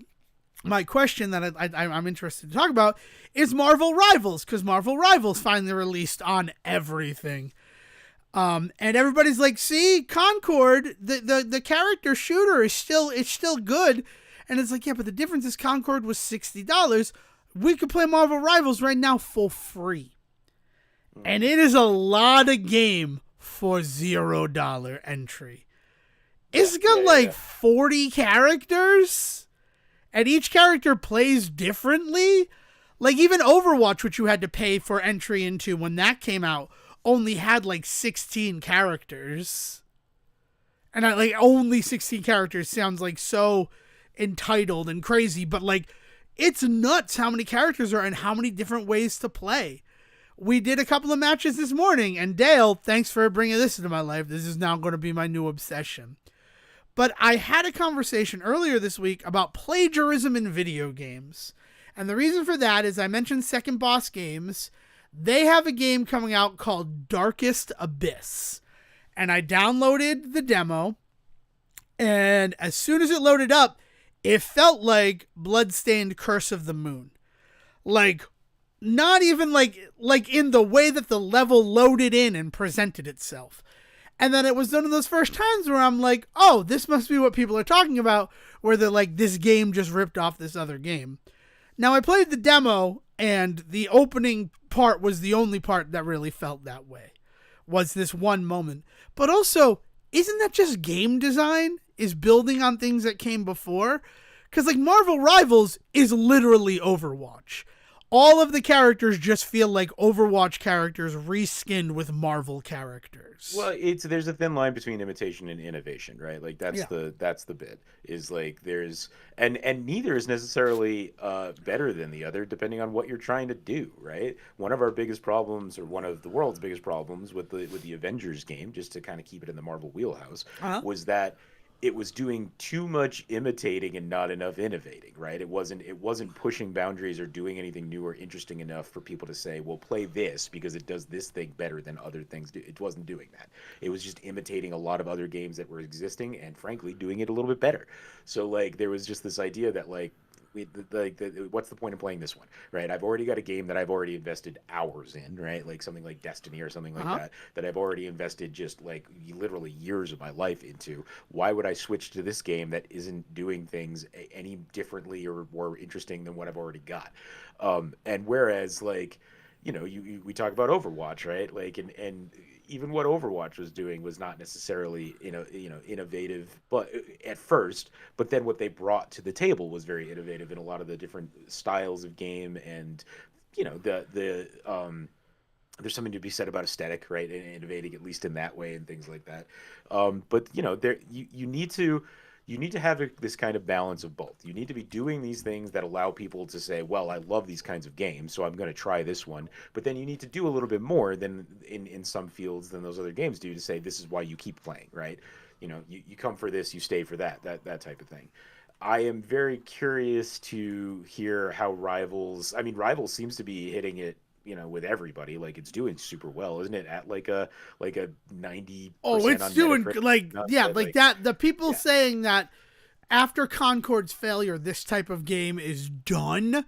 my question that I'm interested to talk about, is Marvel Rivals. Because Marvel Rivals finally released on everything. And everybody's like, see, Concord, the character shooter is still good. And it's like, yeah, but the difference is Concord was $60. We could play Marvel Rivals right now for free. And it is a lot of game for $0 entry. It's got like 40 characters. And each character plays differently. Like even Overwatch, which you had to pay for entry into when that came out, only had like 16 characters. And only 16 characters sounds like so entitled and crazy, but like it's nuts how many characters are and how many different ways to play. We did a couple of matches this morning, and Dale, thanks for bringing this into my life. This is now going to be my new obsession. But I had a conversation earlier this week about plagiarism in video games. And the reason for that is I mentioned Second Boss Games. They have a game coming out called Darkest Abyss. And I downloaded the demo. And as soon as it loaded up, it felt like Bloodstained Curse of the Moon. Like, not even like in the way that the level loaded in and presented itself. And then it was one of those first times where I'm like, oh, this must be what people are talking about, where they're like, this game just ripped off this other game. Now, I played the demo, and the opening part was the only part that really felt that way, was this one moment. But also, isn't that just game design? Is building on things that came before? Because, like, Marvel Rivals is literally Overwatch. All of the characters just feel like Overwatch characters reskinned with Marvel characters. Well, there's a thin line between imitation and innovation, right? Like that's the bit is like there's and neither is necessarily better than the other depending on what you're trying to do, right? One of our biggest problems, or one of the world's biggest problems with the Avengers game, just to kind of keep it in the Marvel wheelhouse, was that it was doing too much imitating and not enough innovating, right? It wasn't pushing boundaries or doing anything new or interesting enough for people to say, well, play this because it does this thing better than other things do. It wasn't doing that. It was just imitating a lot of other games that were existing and frankly doing it a little bit better. So like there was just this idea that like what's the point of playing this one, right? I've already got a game that I've already invested hours in, right? Like something like Destiny or something like that I've already invested just like literally years of my life into. Why would I switch to this game that isn't doing things any differently or more interesting than what I've already got? And whereas like, we talk about Overwatch, right? Like, and even what Overwatch was doing was not necessarily, innovative, but at first, but then what they brought to the table was very innovative in a lot of the different styles of game, and there's something to be said about aesthetic, right, and innovating at least in that way and things like that. But there you need to have this kind of balance of both. You need to be doing these things that allow people to say, well, I love these kinds of games, so I'm going to try this one. But then you need to do a little bit more than in some fields than those other games do to say, this is why you keep playing, right? You come for this, you stay for that type of thing. I am very curious to hear how Rivals seems to be hitting it, with everybody. Like it's doing super well, isn't it? At like a 90%. Oh, it's doing like that. The people saying that after Concord's failure, this type of game is done.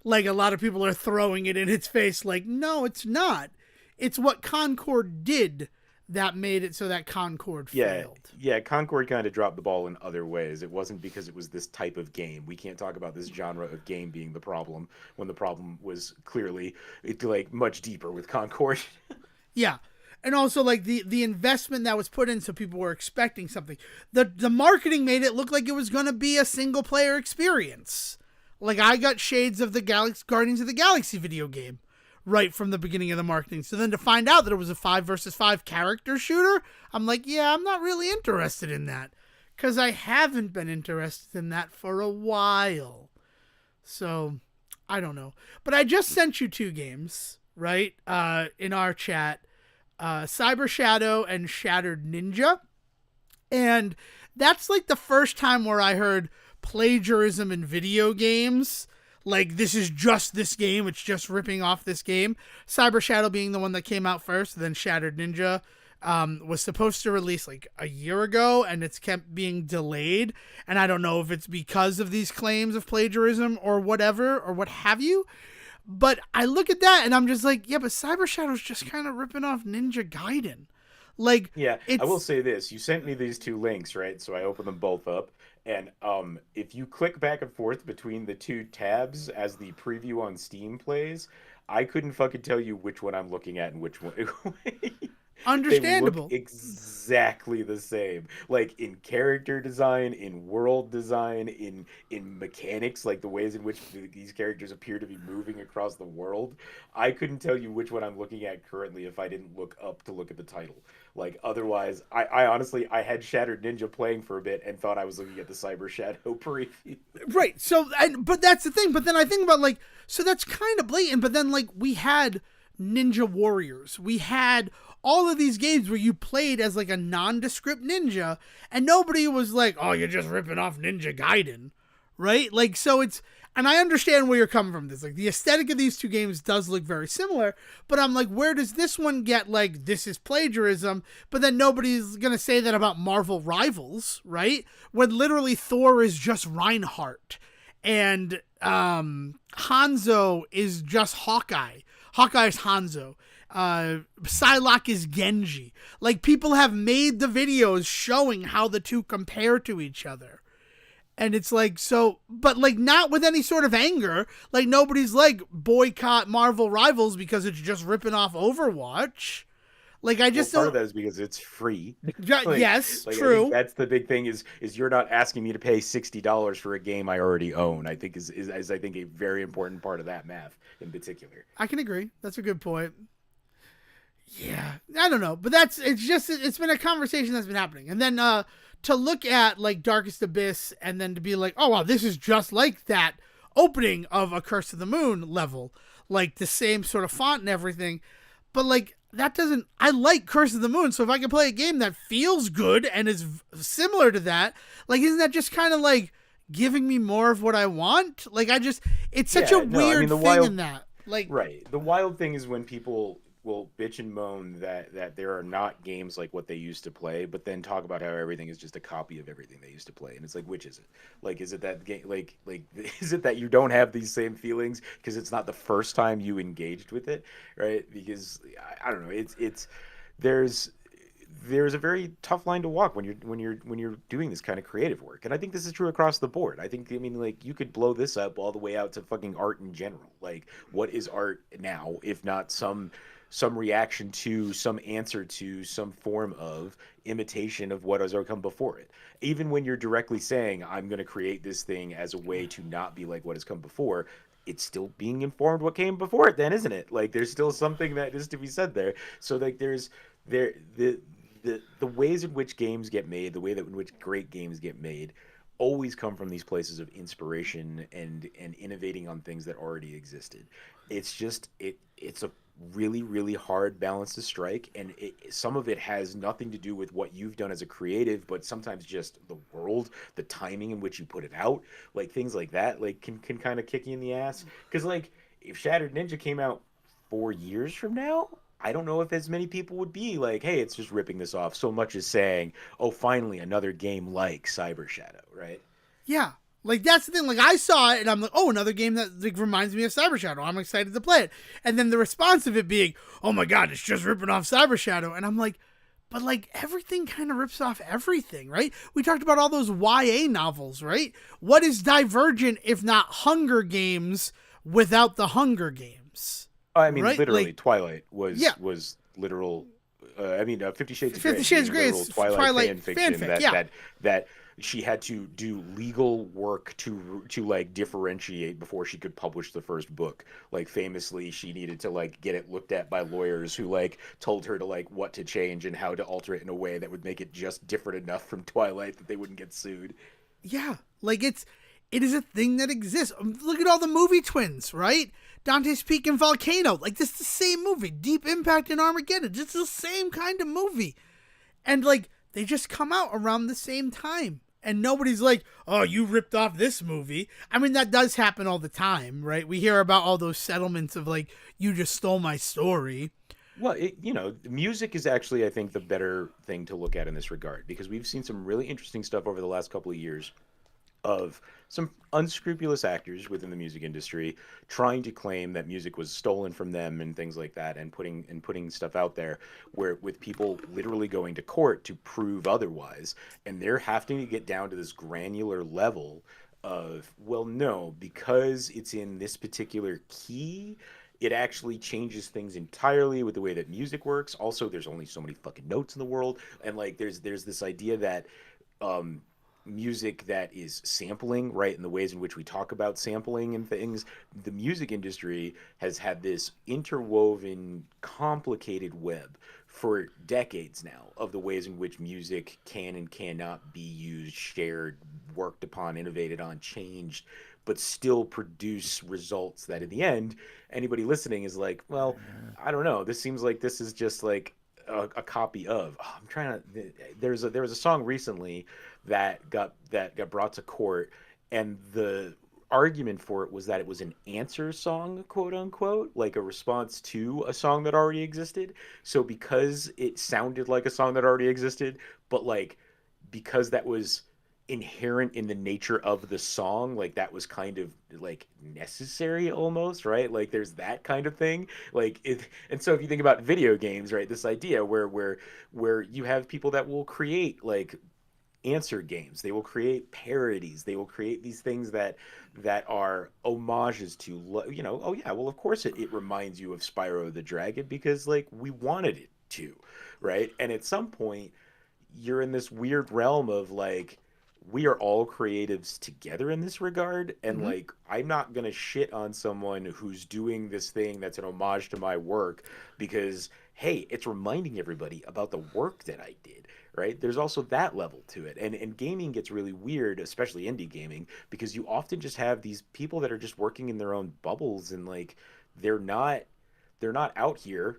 Like a lot of people are throwing it in its face. Like, no, it's not. It's what Concord did that made it so that Concord failed. Yeah, Concord kind of dropped the ball in other ways. It wasn't because it was this type of game. We can't talk about this genre of game being the problem when the problem was clearly like much deeper with Concord. Yeah. And also like the investment that was put in, so people were expecting something. The marketing made it look like it was going to be a single player experience. Like I got shades of the Guardians of the Galaxy video game right from the beginning of the marketing. So then to find out that it was a 5 versus 5 character shooter, I'm like, yeah, I'm not really interested in that. Because I haven't been interested in that for a while. So, I don't know. But I just sent you 2 games, right? In our chat. Cyber Shadow and Shattered Ninja. And that's like the first time where I heard plagiarism in video games. Like, this is just this game. It's just ripping off this game. Cyber Shadow being the one that came out first. Then Shattered Ninja was supposed to release like a year ago. And it's kept being delayed. And I don't know if it's because of these claims of plagiarism or whatever or what have you. But I look at that and I'm just like, yeah, but Cyber Shadow's just kind of ripping off Ninja Gaiden. Like, yeah, I will say this. You sent me these 2 links, right? So I opened them both up. And if you click back and forth between the 2 tabs as the preview on Steam plays, I couldn't fucking tell you which one I'm looking at and which one. Understandable. They look exactly the same. Like in character design, in world design, in mechanics, like the ways in which these characters appear to be moving across the world. I couldn't tell you which one I'm looking at currently if I didn't look up to look at the title. Like otherwise, I honestly had Shattered Ninja playing for a bit and thought I was looking at the Cyber Shadow preview. Right. So, but that's the thing. But then I think about like, so that's kind of blatant. But then like we had Ninja Warriors. We had all of these games where you played as like a nondescript ninja, and nobody was like, "Oh, you're just ripping off Ninja Gaiden," right? Like, so it's. And I understand where you're coming from. This, like, the aesthetic of these 2 games does look very similar, but I'm like, where does this one get, like, this is plagiarism, but then nobody's going to say that about Marvel Rivals, right? When literally Thor is just Reinhardt, and Hanzo is just Hawkeye. Hawkeye's Hanzo. Psylocke is Genji. Like, people have made the videos showing how the two compare to each other. And it's like, so, but like not with any sort of anger. Like, nobody's like boycott Marvel Rivals because it's just ripping off Overwatch. Like, I just part of that is because it's free. Yes, like, true. I think that's the big thing is you're not asking me to pay $60 for a game I already own. I think is I think a very important part of that math in particular. I can agree. That's a good point. Yeah, I don't know, but it's been a conversation that's been happening, and then to look at like Darkest Abyss, and then to be like, oh wow, this is just like that opening of a Curse of the Moon level, like the same sort of font and everything, but like that doesn't. I like Curse of the Moon, so if I can play a game that feels good and is similar to that, like isn't that just kind of like giving me more of what I want? Like it's such a weird thing in that. Like, right, the wild thing is when people will bitch and moan that there are not games like what they used to play, but then talk about how everything is just a copy of everything they used to play. And it's like, which is it? Like, is it that game? Like, is it that you don't have these same feelings because it's not the first time you engaged with it, right? Because I don't know. It's there's a very tough line to walk when you're doing this kind of creative work. And I think this is true across the board. I mean, like, you could blow this up all the way out to fucking art in general. Like, what is art now if not some reaction to, some answer to, some form of imitation of what has ever come before it? Even when you're directly saying, I'm going to create this thing as a way to not be like what has come before, it's still being informed what came before it then, isn't it? Like, there's still something that is to be said there. So like the ways in which games get made, the way that in which great games get made, always come from these places of inspiration and innovating on things that already existed. It's just it's a really, really hard balance to strike, and some of it has nothing to do with what you've done as a creative, but sometimes just the world, the timing in which you put it out, like things like that, like can kind of kick you in the ass. Because like if Shattered Ninja came out 4 years from now, I don't know if as many people would be like, hey, it's just ripping this off, so much as saying, oh, finally another game like Cyber Shadow, right? Yeah. Like, that's the thing. Like, I saw it, and I'm like, oh, another game that like reminds me of Cyber Shadow. I'm excited to play it. And then the response of it being, oh my god, it's just ripping off Cyber Shadow. And I'm like, but like, everything kind of rips off everything, right? We talked about all those YA novels, right? What is Divergent if not Hunger Games without the Hunger Games? I mean, right? literally, like, Twilight was literal. 50 Shades of Grey. 50 Shades of Grey is Twilight fan fiction fanfic, that she had to do legal work to like differentiate before she could publish the first book. Like, famously, she needed to like get it looked at by lawyers who like told her to like what to change and how to alter it in a way that would make it just different enough from Twilight that they wouldn't get sued. Yeah, like it is a thing that exists. Look at all the movie twins, right? Dante's Peak and Volcano. Like, this is the same movie. Deep Impact and Armageddon. It's the same kind of movie. And, like, they just come out around the same time. And nobody's like, oh, you ripped off this movie. I mean, that does happen all the time, right? We hear about all those settlements of, like, you just stole my story. Well, music is actually, I think, the better thing to look at in this regard. Because we've seen some really interesting stuff over the last couple of years of some unscrupulous actors within the music industry trying to claim that music was stolen from them and things like that, and putting stuff out there where with people literally going to court to prove otherwise, and they're having to get down to this granular level of, well, no, because it's in this particular key, it actually changes things entirely with the way that music works. Also, there's only so many fucking notes in the world, and like there's this idea that music that is sampling, right, in the ways in which we talk about sampling and things, the music industry has had this interwoven, complicated web for decades now of the ways in which music can and cannot be used, shared, worked upon, innovated on, changed, but still produce results that in the end, anybody listening is like, well, I don't know, this seems like this is just like a copy of. Oh, I'm trying to. There was a song recently that got brought to court, and the argument for it was that it was an answer song, quote unquote, like a response to a song that already existed. So because it sounded like a song that already existed, but like because that was inherent in the nature of the song, like that was kind of like necessary almost, right? Like there's that kind of thing, like it. And so if you think about video games, right, this idea where you have people that will create like answer games, they will create parodies, they will create these things that are homages to, you know, oh yeah, well of course it reminds you of Spyro the Dragon because like we wanted it to, right? And at some point you're in this weird realm of like we are all creatives together in this regard, and Mm-hmm. like I'm not gonna shit on someone who's doing this thing that's an homage to my work because hey, it's reminding everybody about the work that I did, right? There's also that level to it. And gaming gets really weird, especially indie gaming, because you often just have these people that are just working in their own bubbles, and like they're not they're not out here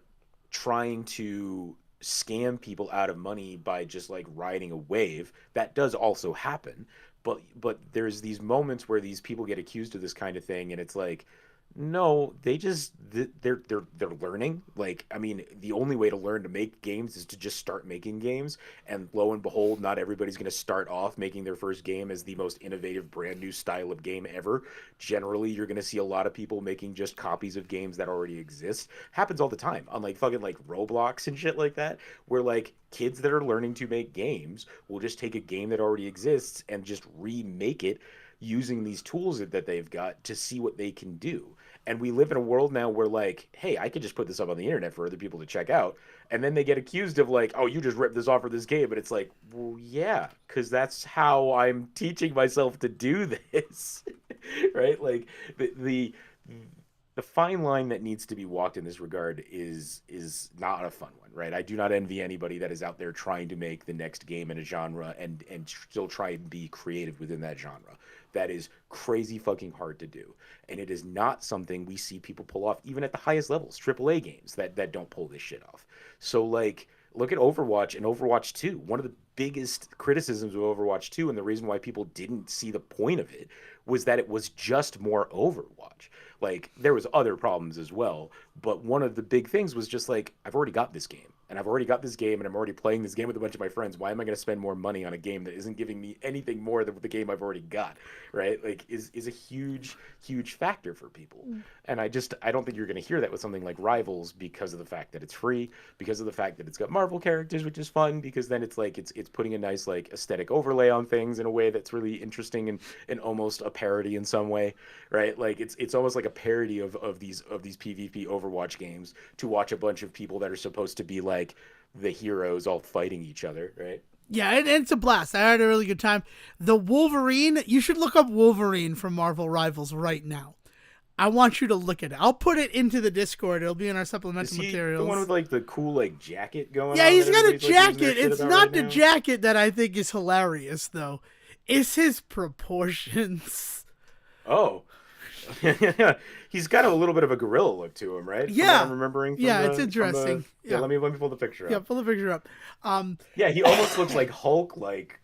trying to scam people out of money by just like riding a wave. That does also happen, but there's these moments where these people get accused of this kind of thing, and it's like, no, they just they're learning. Like, I mean, the only way to learn to make games is to just start making games. And lo and behold, not everybody's going to start off making their first game as the most innovative, brand new style of game ever. Generally, you're going to see a lot of people making just copies of games that already exist. Happens all the time on like fucking like Roblox and shit like that, where like kids that are learning to make games will just take a game that already exists and just remake it using these tools that they've got to see what they can do. And we live in a world now where like, hey, I could just put this up on the internet for other people to check out, and then they get accused of like, oh, you just ripped this off for this game. And it's like, well, yeah, because that's how I'm teaching myself to do this. Right? Like the fine line that needs to be walked in this regard is not a fun one, right? I do not envy anybody that is out there trying to make the next game in a genre and still try and be creative within that genre. That is crazy fucking hard to do, and it is not something we see people pull off even at the highest levels. AAA games that don't pull this shit off. So like, look at Overwatch and Overwatch 2. One of the biggest criticisms of Overwatch 2, and the reason why people didn't see the point of it, was that it was just more Overwatch. Like, there was other problems as well, but one of the big things was just like, I've already got this game, and I've already got this game, and I'm already playing this game with a bunch of my friends. Why am I going to spend more money on a game that isn't giving me anything more than the game I've already got, right? Like, is a huge factor for people. And I don't think you're going to hear that with something like Rivals, because of the fact that it's free, because of the fact that it's got Marvel characters, which is fun, because then it's like it's putting a nice like aesthetic overlay on things in a way that's really interesting and almost a parody in some way, right? Like it's almost like a parody of these PvP Overwatch games, to watch a bunch of people that are supposed to be like the heroes all fighting each other, right? Yeah, it's a blast. I had a really good time. The Wolverine, you should look up Wolverine from Marvel Rivals right now. I want you to look at it. I'll put it into the Discord. It'll be in our supplemental Is he materials. the one with like the cool like jacket going on? Yeah, he's got a jacket. Like, it's not right the now? jacket that I think is hilarious, though. It's his proportions. Oh. He's got a little bit of a gorilla look to him, right? Yeah, I'm remembering. It's interesting. Yeah, let me pull the picture up. Yeah, pull the picture up. Yeah, he almost looks like Hulk. Like,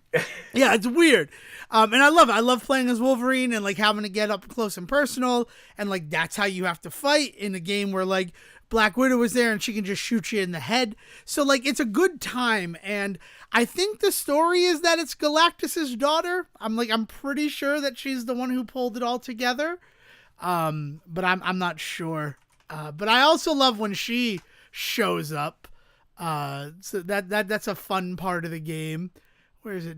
yeah, it's weird. And I love it. I love playing as Wolverine and like having to get up close and personal, and like that's how you have to fight in a game where like Black Widow is there and she can just shoot you in the head. So like it's a good time, and I think the story is that it's Galactus's daughter. I'm pretty sure that she's the one who pulled it all together. But I'm not sure. But I also love when she shows up. So that's a fun part of the game. Where is it?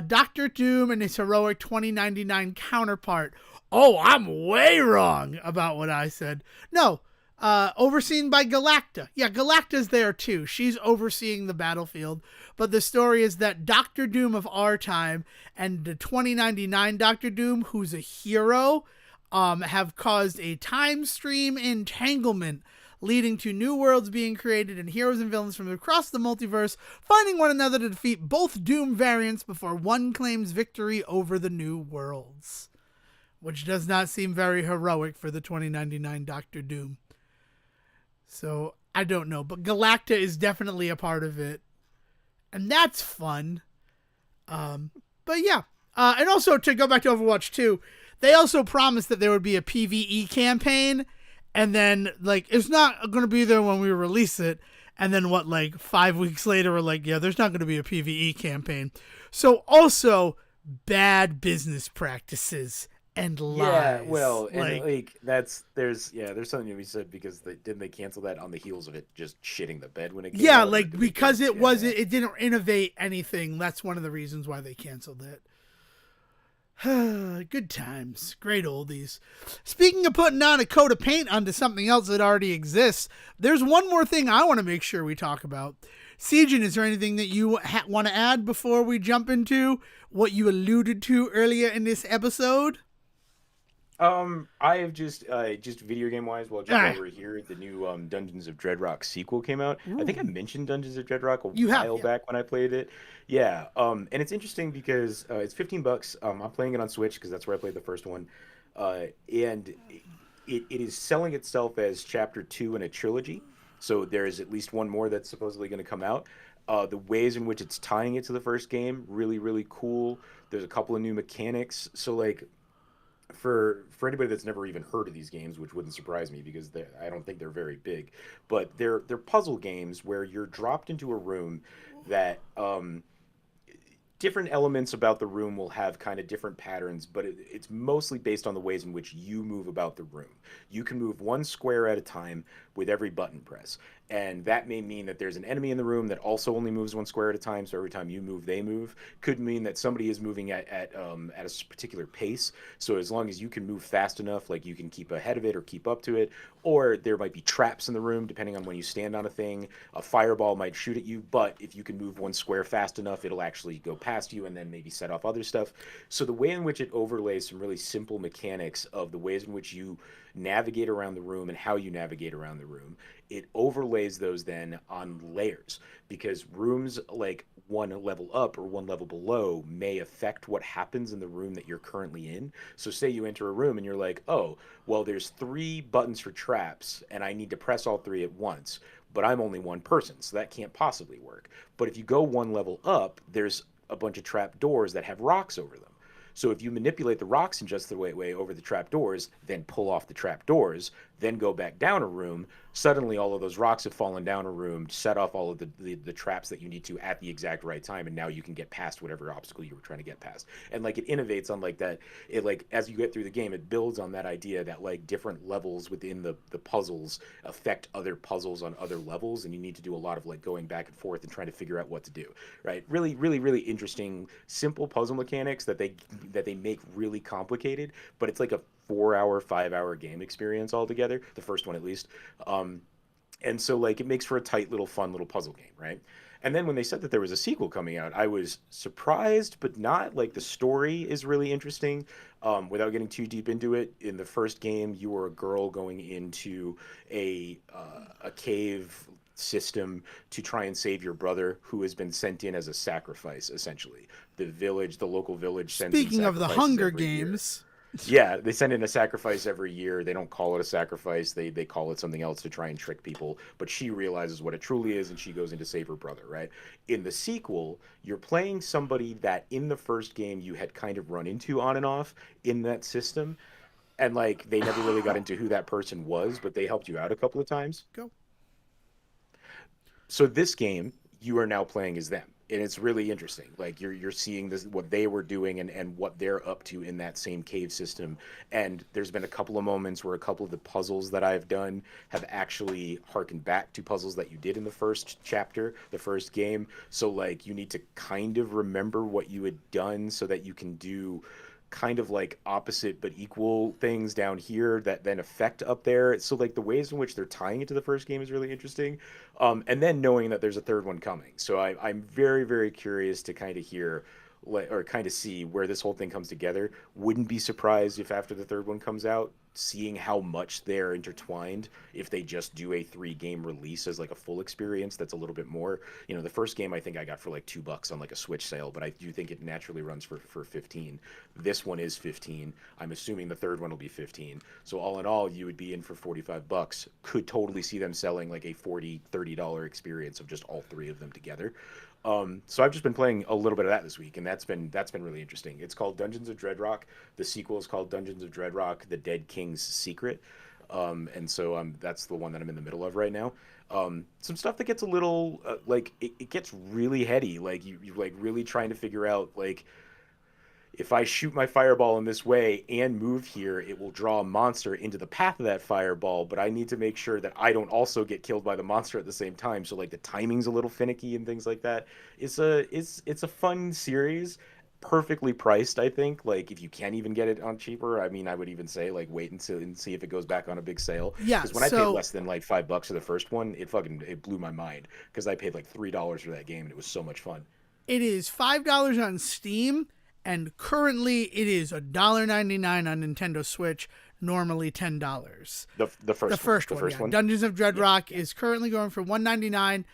Doctor Doom and his heroic 2099 counterpart. Oh, I'm way wrong about what I said. No, overseen by Galacta. Yeah, Galacta's there too. She's overseeing the battlefield. But the story is that Doctor Doom of our time and the 2099 Doctor Doom, who's a hero, have caused a time stream entanglement, leading to new worlds being created and heroes and villains from across the multiverse finding one another to defeat both Doom variants before one claims victory over the new worlds. Which does not seem very heroic for the 2099 Doctor Doom. So, I don't know. But Galacta is definitely a part of it. And that's fun. But yeah. And also, to go back to Overwatch 2, they also promised that there would be a PvE campaign, and then, like, it's not going to be there when we release it. And then like 5 weeks later, we're like, yeah, there's not going to be a PvE campaign. So also bad business practices and Yeah, lies. well, and like there's something to be said because didn't they cancel that on the heels of it just shitting the bed when it came Yeah, out, or like did they because cancel? Yeah. it didn't innovate anything. That's one of the reasons why they canceled it. Good times. Great oldies. Speaking of putting on a coat of paint onto something else that already exists, there's one more thing I want to make sure we talk about. Sejohn, is there anything that you want to add before we jump into what you alluded to earlier in this episode? I have just video game wise, while we're here, the new Dungeons of Dreadrock sequel came out. I think I Ooh, mentioned Dungeons of Dreadrock a you have, while yeah. back when I played it. Yeah, and it's interesting because it's $15. I'm playing it on Switch because that's where I played the first one, and it is selling itself as Chapter 2 in a trilogy. So there is at least one more that's supposedly going to come out. The ways in which it's tying it to the first game, really, really cool. There's a couple of new mechanics. So like for anybody that's never even heard of these games, which wouldn't surprise me because I don't think they're very big, but they're puzzle games where you're dropped into a room that different elements about the room will have kind of different patterns, but it's mostly based on the ways in which you move about the room. You can move one square at a time with every button press. And that may mean that there's an enemy in the room that also only moves one square at a time. So every time you move, they move. Could mean that somebody is moving at a particular pace. So as long as you can move fast enough, like you can keep ahead of it or keep up to it, or there might be traps in the room depending on when you stand on a thing. A fireball might shoot at you, but if you can move one square fast enough, it'll actually go past you and then maybe set off other stuff. So the way in which it overlays some really simple mechanics of the ways in which you navigate around the room and how you navigate around the room, it overlays those then on layers, because rooms like one level up or one level below may affect what happens in the room that you're currently in. So say you enter a room and you're like, oh, well, there's 3 buttons for traps and I need to press all 3 at once, but I'm only one person, so that can't possibly work. But if you go one level up, there's a bunch of trap doors that have rocks over them. So if you manipulate the rocks in just the right way over the trap doors, then pull off the trap doors, then go back down a room, suddenly all of those rocks have fallen down a room, set off all of the traps that you need to at the exact right time, and now you can get past whatever obstacle you were trying to get past. And like it innovates on like that. It like as you get through the game, it builds on that idea that like different levels within the puzzles affect other puzzles on other levels, and you need to do a lot of like going back and forth and trying to figure out what to do. Right? Really, really, really interesting, simple puzzle mechanics that they make really complicated, but it's like a 4 hour, 5 hour game experience altogether. The first one, at least. And so, like, it makes for a tight little, fun little puzzle game, right? And then when they said that there was a sequel coming out, I was surprised, but not. Like, the story is really interesting. Without getting too deep into it, in the first game, you were a girl going into a cave system to try and save your brother who has been sent in as a sacrifice, essentially. The local village sends in Speaking of the sacrifices Hunger every year. Games, Yeah, they send in a sacrifice every year. They don't call it a sacrifice. They call it something else to try and trick people. But she realizes what it truly is, and she goes in to save her brother, right? In the sequel, you're playing somebody that in the first game you had kind of run into on and off in that system. And like they never really got into who that person was, but they helped you out a couple of times. go. So this game, you are now playing as them. And it's really interesting. Like you're seeing this what they were doing and what they're up to in that same cave system. And there's been a couple of moments where a couple of the puzzles that I've done have actually harkened back to puzzles that you did in the first chapter, the first game. So like you need to kind of remember what you had done so that you can do kind of like opposite but equal things down here that then affect up there. So like the ways in which they're tying it to the first game is really interesting. And then knowing that there's a third one coming. So I'm very, very curious to kind of hear or kind of see where this whole thing comes together. Wouldn't be surprised if after the third one comes out, seeing how much they're intertwined, if they just do a 3 game release as like a full experience that's a little bit more. You know, the first game I think I got for like $2 on like a Switch sale, but I do think it naturally runs for 15. This one is 15. I'm assuming the third one will be 15. So all in all, you would be in for $45. Could totally see them selling like a $40-$30 experience of just all 3 of them together. So I've just been playing a little bit of that this week, and that's been really interesting. It's called Dungeons of Dreadrock. The sequel is called Dungeons of Dreadrock: The Dead King's Secret. And so that's the one that I'm in the middle of right now. Some stuff that gets a little like it gets really heady. Like you like really trying to figure out like if I shoot my fireball in this way and move here, it will draw a monster into the path of that fireball, but I need to make sure that I don't also get killed by the monster at the same time. So like the timing's a little finicky and things like that. It's a fun series, perfectly priced, I think. Like if you can't even get it on cheaper, I mean, I would even say like wait until and see if it goes back on a big sale. Yeah, Because when I paid less than like $5 for the first one, it blew my mind because I paid like $3 for that game and it was so much fun. it is $5 on Steam, and currently it is $1.99 on Nintendo Switch. Normally $10. The first one. Dungeons of Dreadrock is currently going for $1.99.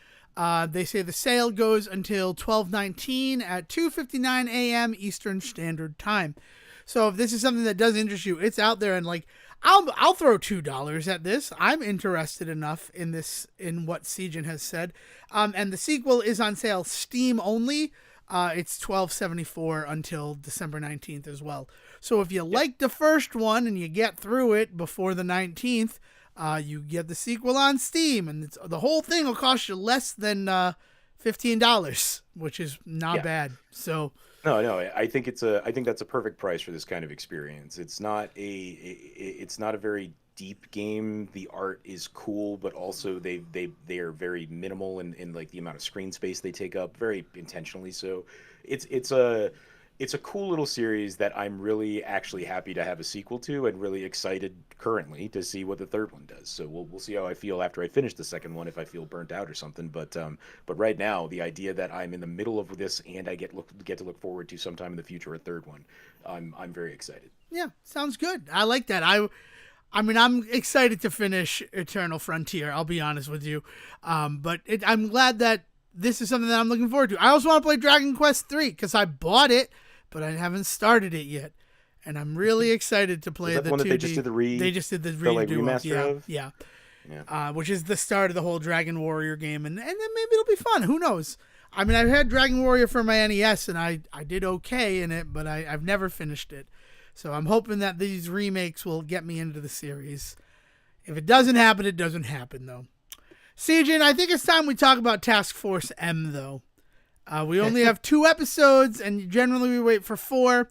They say the sale goes until 12/19 at 2:59 a.m. Eastern Standard Time. So if this is something that does interest you, it's out there, and like I'll throw $2 at this. I'm interested enough in this, in what Sejohn has said. And the sequel is on sale Steam only. It's $12.74 until December 19th as well. So if you like the first one and you get through it before the 19th, you get the sequel on Steam, and the whole thing will cost you less than $15, which is not bad. So no, I think that's a perfect price for this kind of experience. It's not a very deep game. The art is cool, but also they are very minimal in like the amount of screen space they take up, very intentionally so. It's a cool little series that I'm really actually happy to have a sequel to, and really excited currently to see what the third one does. So we'll see how I feel after I finish the second one, if I feel burnt out or something. But right now, the idea that I'm in the middle of this and I get to look forward to sometime in the future a third one, I'm very excited. Yeah, sounds good. I like that. I mean, I'm excited to finish Eternal Frontier, I'll be honest with you. But I'm glad that this is something that I'm looking forward to. I also want to play Dragon Quest 3 because I bought it, but I haven't started it yet. And I'm really excited to play the one 2D. That they just did the remaster of? Yeah. Which is the start of the whole Dragon Warrior game. And then maybe it'll be fun. Who knows? I mean, I've had Dragon Warrior for my NES, and I did okay in it, but I've never finished it. So I'm hoping that these remakes will get me into the series. If it doesn't happen, it doesn't happen, though. Sejohn, I think it's time we talk about Task Force M, though. We only have 2 episodes, and generally we wait for 4.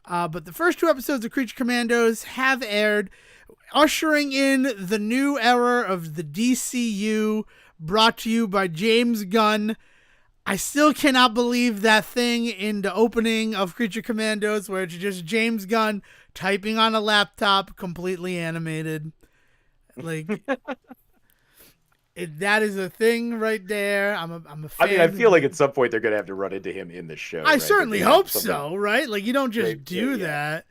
But the first 2 episodes of Creature Commandos have aired, ushering in the new era of the DCU, brought to you by James Gunn. I still cannot believe that thing in the opening of Creature Commandos where it's just James Gunn typing on a laptop, completely animated. Like... that is a thing right there. I'm a fan. I mean, I feel like at some point they're going to have to run into him in the show. I certainly hope so, right? Like, you don't just do that.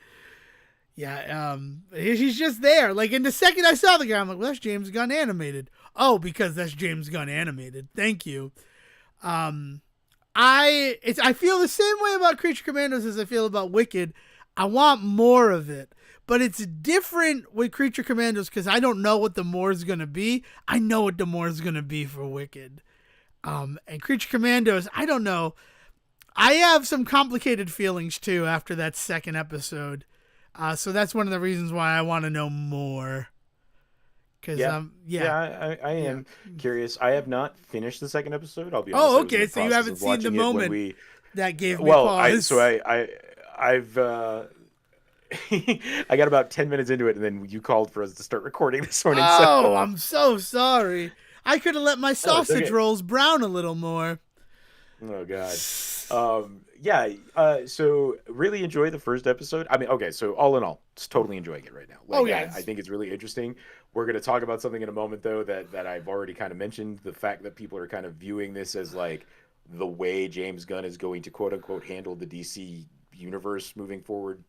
Yeah, he's just there. Like, in the second I saw the guy, I'm like, well, that's James Gunn animated. Oh, because that's James Gunn animated. Thank you. I feel the same way about Creature Commandos as I feel about Wicked. I want more of it. But it's different with Creature Commandos because I don't know what the more is going to be. I know what the more is going to be for Wicked. And Creature Commandos, I don't know. I have some complicated feelings, too, after that second episode. So that's one of the reasons why I want to know more. Cause, I am curious. I have not finished the second episode, I'll be honest. Oh, okay, so you haven't seen the moment that gave me pause. I've... I got about 10 minutes into it, and then you called for us to start recording this morning. Oh, I'm so sorry. I could have let my sausage rolls brown a little more. Oh, God. So really enjoy the first episode. I mean, okay, so all in all, just totally enjoying it right now. Like, I think it's really interesting. We're going to talk about something in a moment, though, that I've already kind of mentioned. The fact that people are kind of viewing this as, like, the way James Gunn is going to, quote-unquote, handle the DC universe moving forward,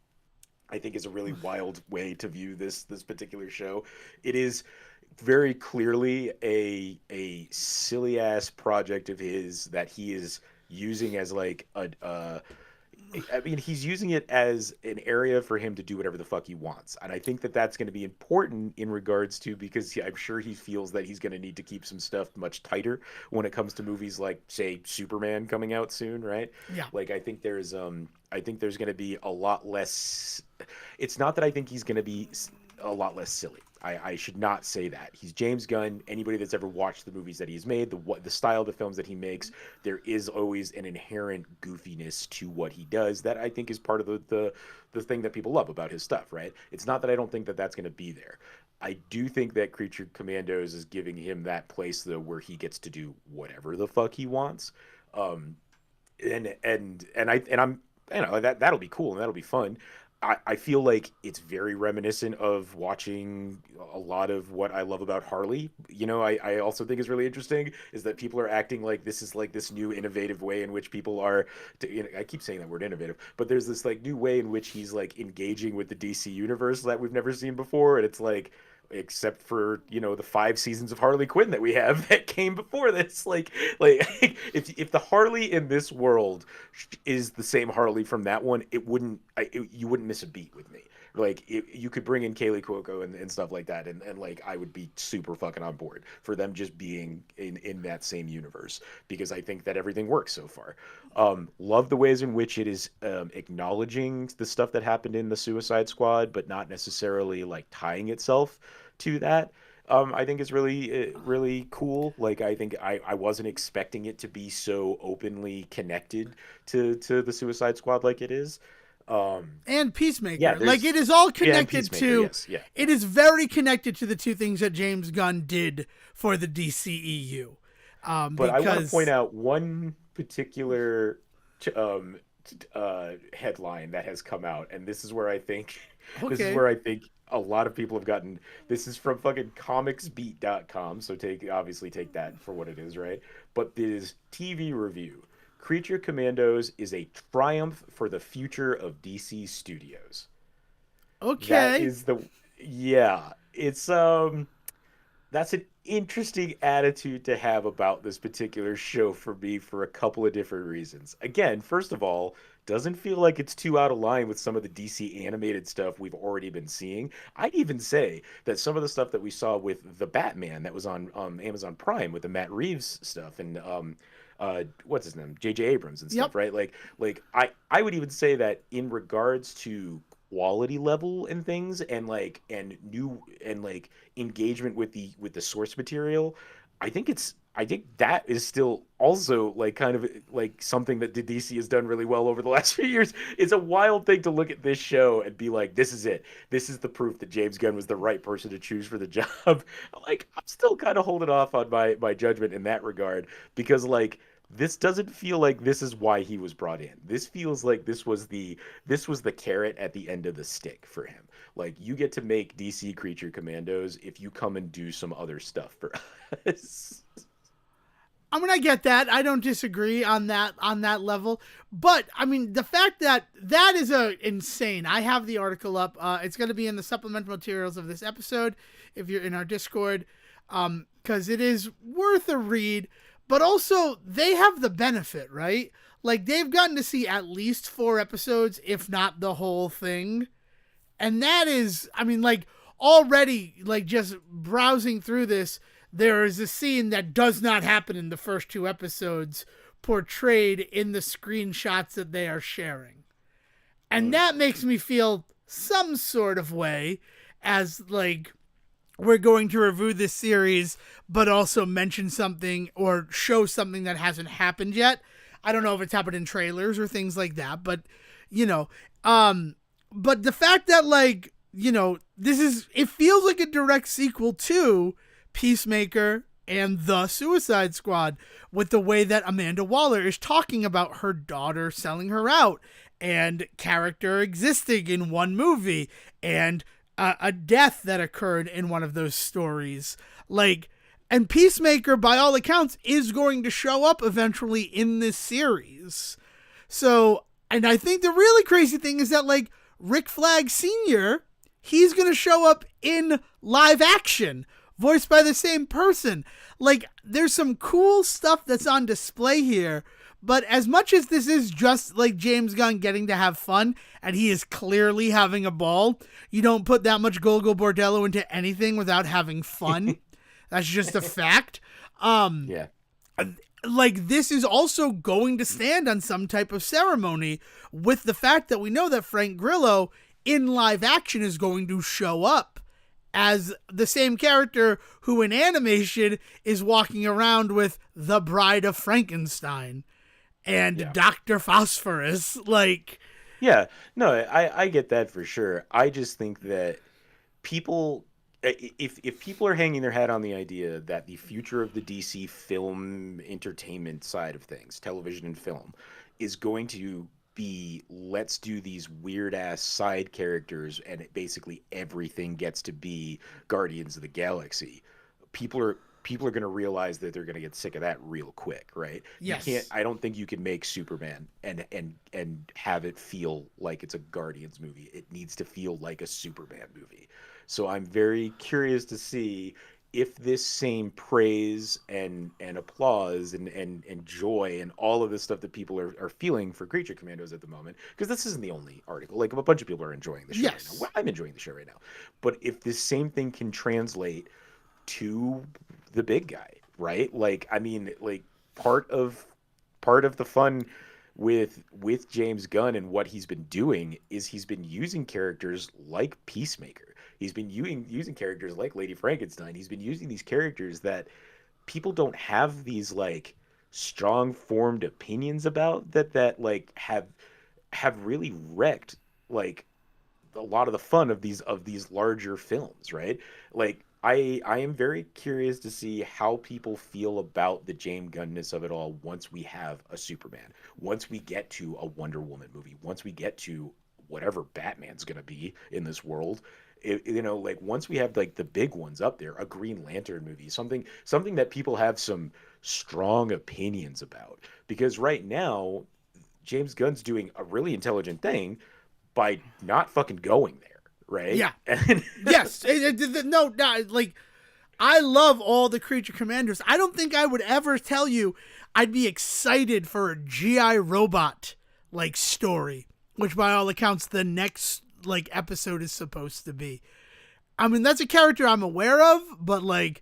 I think is a really wild way to view this particular show. It is very clearly a silly ass project of his that he is using as like he's using it as an area for him to do whatever the fuck he wants. And I think that that's going to be important in regards to, because I'm sure he feels that he's going to need to keep some stuff much tighter when it comes to movies like, say, Superman coming out soon, right? Yeah. Like, I think there's going to be a lot less. It's not that I think he's going to be a lot less silly. I should not say that. He's James Gunn. Anybody that's ever watched the movies that he's made, the style of the films that he makes, there is always an inherent goofiness to what he does that I think is part of the thing that people love about his stuff, right? It's not that I don't think that that's going to be there. I do think that Creature Commandos is giving him that place though where he gets to do whatever the fuck he wants. I'm that'll be cool and that'll be fun. I feel like it's very reminiscent of watching a lot of what I love about Harley. I also think is really interesting is that people are acting like this is like this new innovative way in which people are, I keep saying that word innovative, but there's this like new way in which he's like engaging with the DC universe that we've never seen before. And it's like, except for the 5 seasons of Harley Quinn that we have that came before this, like if the Harley in this world is the same Harley from that one, you wouldn't miss a beat with me. Like you could bring in Kaylee Cuoco and stuff like that, and like I would be super fucking on board for them just being in that same universe, because I think that everything works so far. Love the ways in which it is acknowledging the stuff that happened in the Suicide Squad, but not necessarily like tying itself to that. I think is really cool. Like I think I wasn't expecting it to be so openly connected to the Suicide Squad like it is. And Peacemaker, like it is all connected to. Yes, yeah. It is very connected to the two things that James Gunn did for the DCEU. But I want to point out one particular headline that has come out, and this is where I think a lot of people have gotten. This is from fucking comicsbeat.com, so obviously take that for what it is, right? But this TV review. Creature Commandos is a triumph for the future of DC Studios. Okay. That is it's that's an interesting attitude to have about this particular show for me for a couple of different reasons. Again, first of all, doesn't feel like it's too out of line with some of the DC animated stuff we've already been seeing. I'd even say that some of the stuff that we saw with the Batman that was on Amazon Prime with the Matt Reeves stuff and what's his name, J.J. Abrams and stuff, right? Like I would even say that in regards to quality level and things and new engagement with the source material, I think that is still also like kind of like something that DC has done really well over the last few years. It's a wild thing to look at this show and be like, this is it. This is the proof that James Gunn was the right person to choose for the job. Like, I'm still kind of holding off on my judgment in that regard, because like this doesn't feel like this is why he was brought in. This feels like this was the carrot at the end of the stick for him. Like, you get to make DC Creature Commandos if you come and do some other stuff for us. I mean, I get that. I don't disagree on that level. But I mean, the fact that is insane. I have the article up. It's going to be in the supplemental materials of this episode if you're in our Discord, because it is worth a read. But also, they have the benefit, right? Like, they've gotten to see at least 4 episodes, if not the whole thing. And that is, I mean, like, already, like, just browsing through this, there is a scene that does not happen in the first 2 episodes portrayed in the screenshots that they are sharing. And that makes me feel some sort of way as, like, we're going to review this series, but also mention something or show something that hasn't happened yet. I don't know if it's happened in trailers or things like that, but, but the fact that, like, it feels like a direct sequel to Peacemaker and the Suicide Squad, with the way that Amanda Waller is talking about her daughter selling her out and character existing in one movie and a death that occurred in one of those stories. Like, and Peacemaker, by all accounts, is going to show up eventually in this series. So, and I think the really crazy thing is that, like, Rick Flag Sr., he's going to show up in live action, voiced by the same person. Like, there's some cool stuff that's on display here. But as much as this is just like James Gunn getting to have fun, and he is clearly having a ball, you don't put that much Gogol Bordello into anything without having fun. That's just a fact. Yeah. Like, this is also going to stand on some type of ceremony, with the fact that we know that Frank Grillo in live action is going to show up as the same character who in animation is walking around with the Bride of Frankenstein and Yeah. Dr. Phosphorus. Like, Yeah, no, I get that for sure. I just think that people, if people are hanging their hat on the idea that the future of the DC film entertainment side of things, television and film, is going to be, let's do these weird ass side characters and basically everything gets to be Guardians of the Galaxy, people are going to realize that they're going to get sick of that real quick, right? You can't, yes. I don't think you can make Superman and have it feel like it's a Guardians movie. It needs to feel like a Superman movie. So I'm very curious to see if this same praise and applause and joy and all of this stuff that people are feeling for Creature Commandos at the moment, because this isn't the only article. Like, a bunch of people are enjoying the show right now. Yes. Well, I'm enjoying the show right now. But if this same thing can translate to the big guy, right? Like, I mean, like, part of the fun with James Gunn and what he's been doing is he's been using characters like Peacemaker. He's been using characters like Lady Frankenstein. He's been using these characters that people don't have these like strong formed opinions about, that like have really wrecked like a lot of the fun of these larger films, right? Like, I am very curious to see how people feel about the James Gunness of it all once we have a Superman, once we get to a Wonder Woman movie, once we get to whatever Batman's gonna be in this world. Like, once we have like the big ones up there, a Green Lantern movie, something that people have some strong opinions about. Because right now, James Gunn's doing a really intelligent thing by not fucking going there, right? Yeah. And Yes. No, no, like, I love all the Creature Commanders. I don't think I would ever tell you I'd be excited for a GI Robot like story, which by all accounts the next like episode is supposed to be. I mean, that's a character I'm aware of, but like,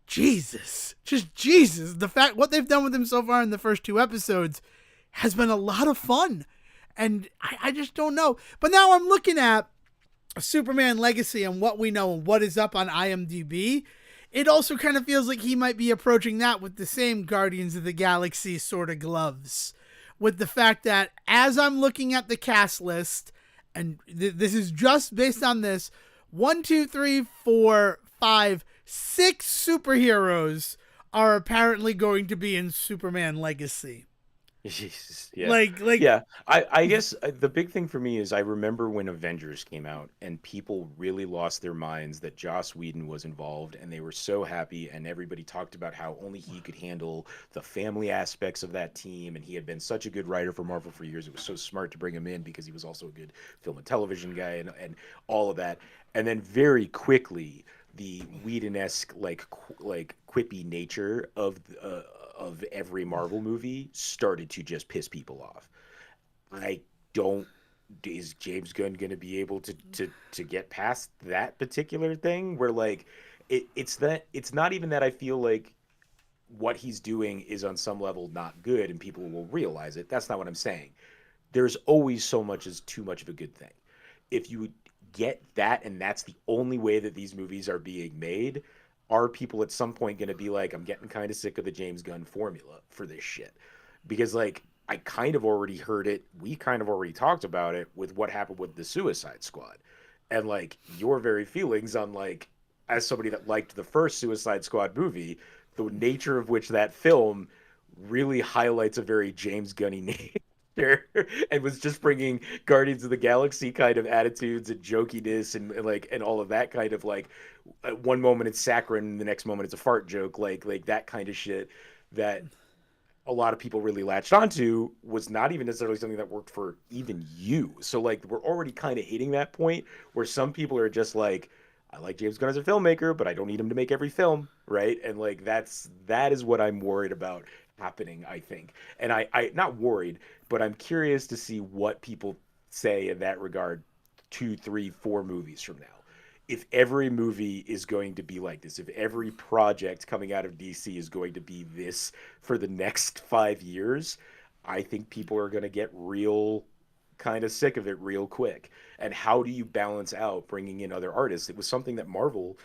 Jesus, just Jesus. The fact what they've done with him so far in the first two episodes has been a lot of fun. And I just don't know. But now I'm looking at Superman Legacy and what we know and what is up on IMDb. It also kind of feels like he might be approaching that with the same Guardians of the Galaxy sort of gloves. With the fact that as I'm looking at the cast list, and this is just based on this, 1, 2, 3, 4, 5, 6 superheroes are apparently going to be in Superman Legacy. Jesus, yeah, Like, yeah. I guess the big thing for me is I remember when Avengers came out and people really lost their minds that Joss Whedon was involved, and they were so happy, and everybody talked about how only he could handle the family aspects of that team, and he had been such a good writer for Marvel for years. It was so smart to bring him in because he was also a good film and television guy, and all of that. And then very quickly, the Whedon-esque like quippy nature of every Marvel movie started to just piss people off. I don't Is James Gunn going to be able to get past that particular thing where like it's not even that I feel like what he's doing is on some level not good and people will realize it. That's not what I'm saying. There's always so much as too much of a good thing. If you get that and that's the only way that these movies are being made, are people at some point going to be like, I'm getting kind of sick of the James Gunn formula for this shit? Because like I kind of already heard it. We kind of already talked about it with what happened with the Suicide Squad, and like your very feelings on like, as somebody that liked the first Suicide Squad movie, the nature of which that film really highlights a very James Gunny nature and was just bringing Guardians of the Galaxy kind of attitudes and jokiness and all of that kind of like, one moment it's saccharine, the next moment it's a fart joke, like that kind of shit that a lot of people really latched onto was not even necessarily something that worked for even you. So like we're already kind of hitting that point where some people are just like, I like James Gunn as a filmmaker, but I don't need him to make every film, right? And like that is what I'm worried about happening, I think. And I not worried, but I'm curious to see what people say in that regard 2, 3, 4 movies from now. If every movie is going to be like this, if every project coming out of DC is going to be this for the next 5 years, I think people are going to get real kind of sick of it real quick. And how do you balance out bringing in other artists? It was something that Marvel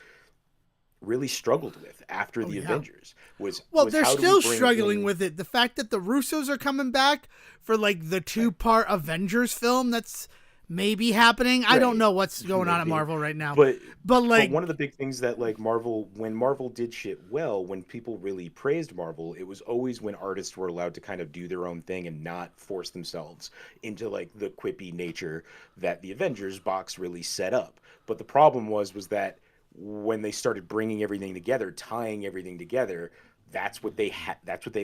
really struggled with after the Avengers was they're how do we still bring struggling in... with it. The fact that the Russos are coming back for like the 2-part Avengers film that's maybe happening. I don't know what's going on at Marvel right now. But like one of the big things that like when Marvel did shit well, when people really praised Marvel, it was always when artists were allowed to kind of do their own thing and not force themselves into like the quippy nature that the Avengers box really set up. But the problem was that when they started bringing everything together, tying everything together, that's what they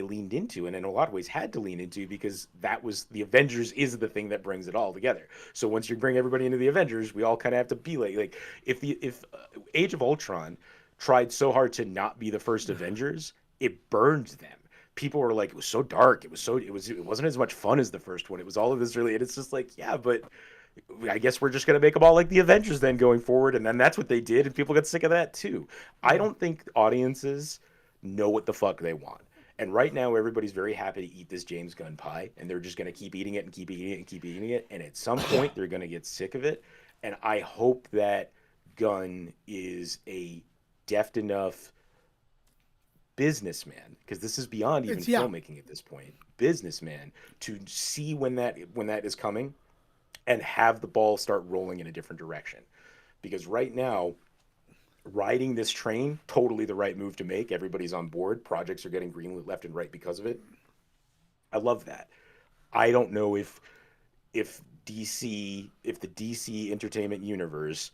leaned into, and in a lot of ways had to lean into, because that was the Avengers is the thing that brings it all together. So once you bring everybody into the Avengers, we all kind of have to be like if Age of Ultron tried so hard to not be the first Avengers, it burned them. People were like, it was so dark, it wasn't as much fun as the first one. It was all of this really, and it's just like, yeah, but I guess we're just going to make them all like the Avengers then going forward. And then that's what they did. And people got sick of that too. I don't think audiences know what the fuck they want. And right now, everybody's very happy to eat this James Gunn pie. And they're just going to keep eating it and keep eating it and keep eating it. And at some point, they're going to get sick of it. And I hope that Gunn is a deft enough businessman, because this is beyond even filmmaking at this point, businessman, to see when that is coming and have the ball start rolling in a different direction. Because right now, riding this train, totally the right move to make. Everybody's on board. Projects are getting greenlit left and right because of it. I love that. I don't know if the DC Entertainment Universe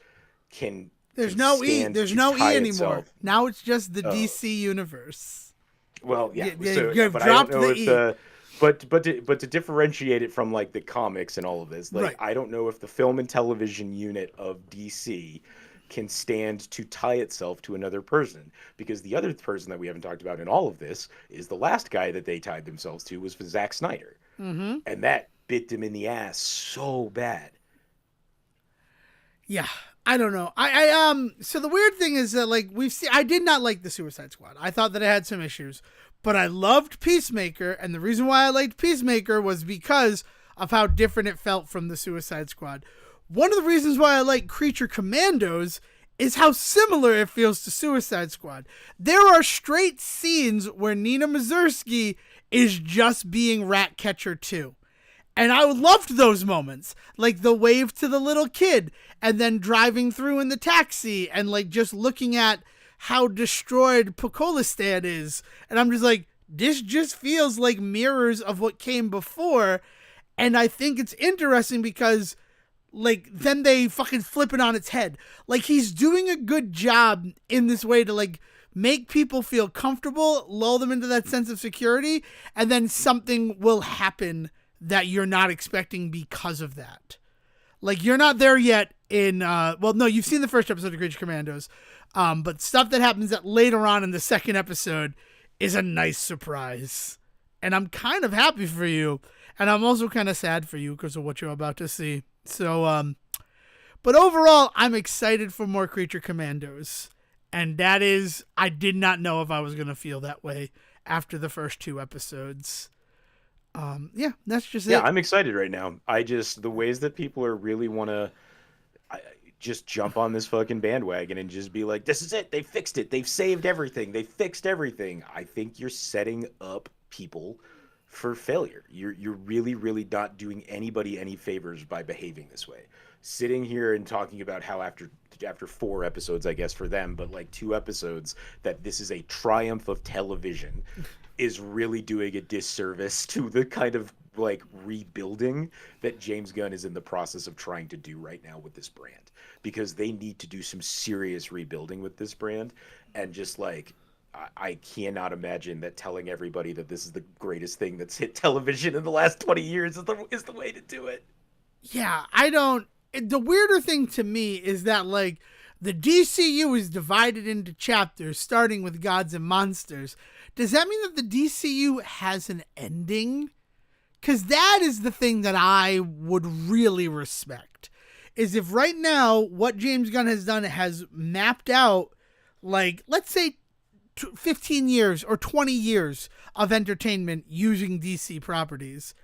can... There's no E anymore. Itself. Now it's just the DC Universe. Well, yeah. You've dropped the E. But to differentiate it from like the comics and all of this, like I don't know if the film and television unit of DC can stand to tie itself to another person, because the other person that we haven't talked about in all of this is the last guy that they tied themselves to was Zack Snyder, and that bit them in the ass so bad. Yeah, I don't know. I so the weird thing is that like I did not like the Suicide Squad. I thought that it had some issues. But I loved Peacemaker, and the reason why I liked Peacemaker was because of how different it felt from the Suicide Squad. One of the reasons why I like Creature Commandos is how similar it feels to Suicide Squad. There are straight scenes where Nina Mazursky is just being Ratcatcher 2. And I loved those moments, like the wave to the little kid, and then driving through in the taxi, and like just looking at how destroyed Pokolistan is. And I'm just like, this just feels like mirrors of what came before. And I think it's interesting because like then they fucking flip it on its head. Like he's doing a good job in this way to like make people feel comfortable, lull them into that sense of security, and then something will happen that you're not expecting because of that. Like you're not there yet in you've seen the first episode of Creature Commandos. But stuff that happens that later on in the second episode is a nice surprise. And I'm kind of happy for you. And I'm also kind of sad for you because of what you're about to see. So, but overall, I'm excited for more Creature Commandos. And that is, I did not know if I was going to feel that way after the first 2 episodes. That's just it. Yeah, I'm excited right now. The ways that people are really want to... just jump on this fucking bandwagon and just be like, this is it. They fixed it. They've saved everything. They fixed everything. I think you're setting up people for failure. You're really, really not doing anybody any favors by behaving this way. Sitting here and talking about how after 4 episodes, I guess for them, but like 2 episodes, that this is a triumph of television is really doing a disservice to the kind of like rebuilding that James Gunn is in the process of trying to do right now with this brand, because they need to do some serious rebuilding with this brand. And just like, I cannot imagine that telling everybody that this is the greatest thing that's hit television in the last 20 years is the way to do it. Yeah, the weirder thing to me is that like the DCU is divided into chapters starting with Gods and Monsters. Does that mean that the DCU has an ending? Because that is the thing that I would really respect. Is if right now what James Gunn has done has mapped out, like, let's say 15 years or 20 years of entertainment using DC properties.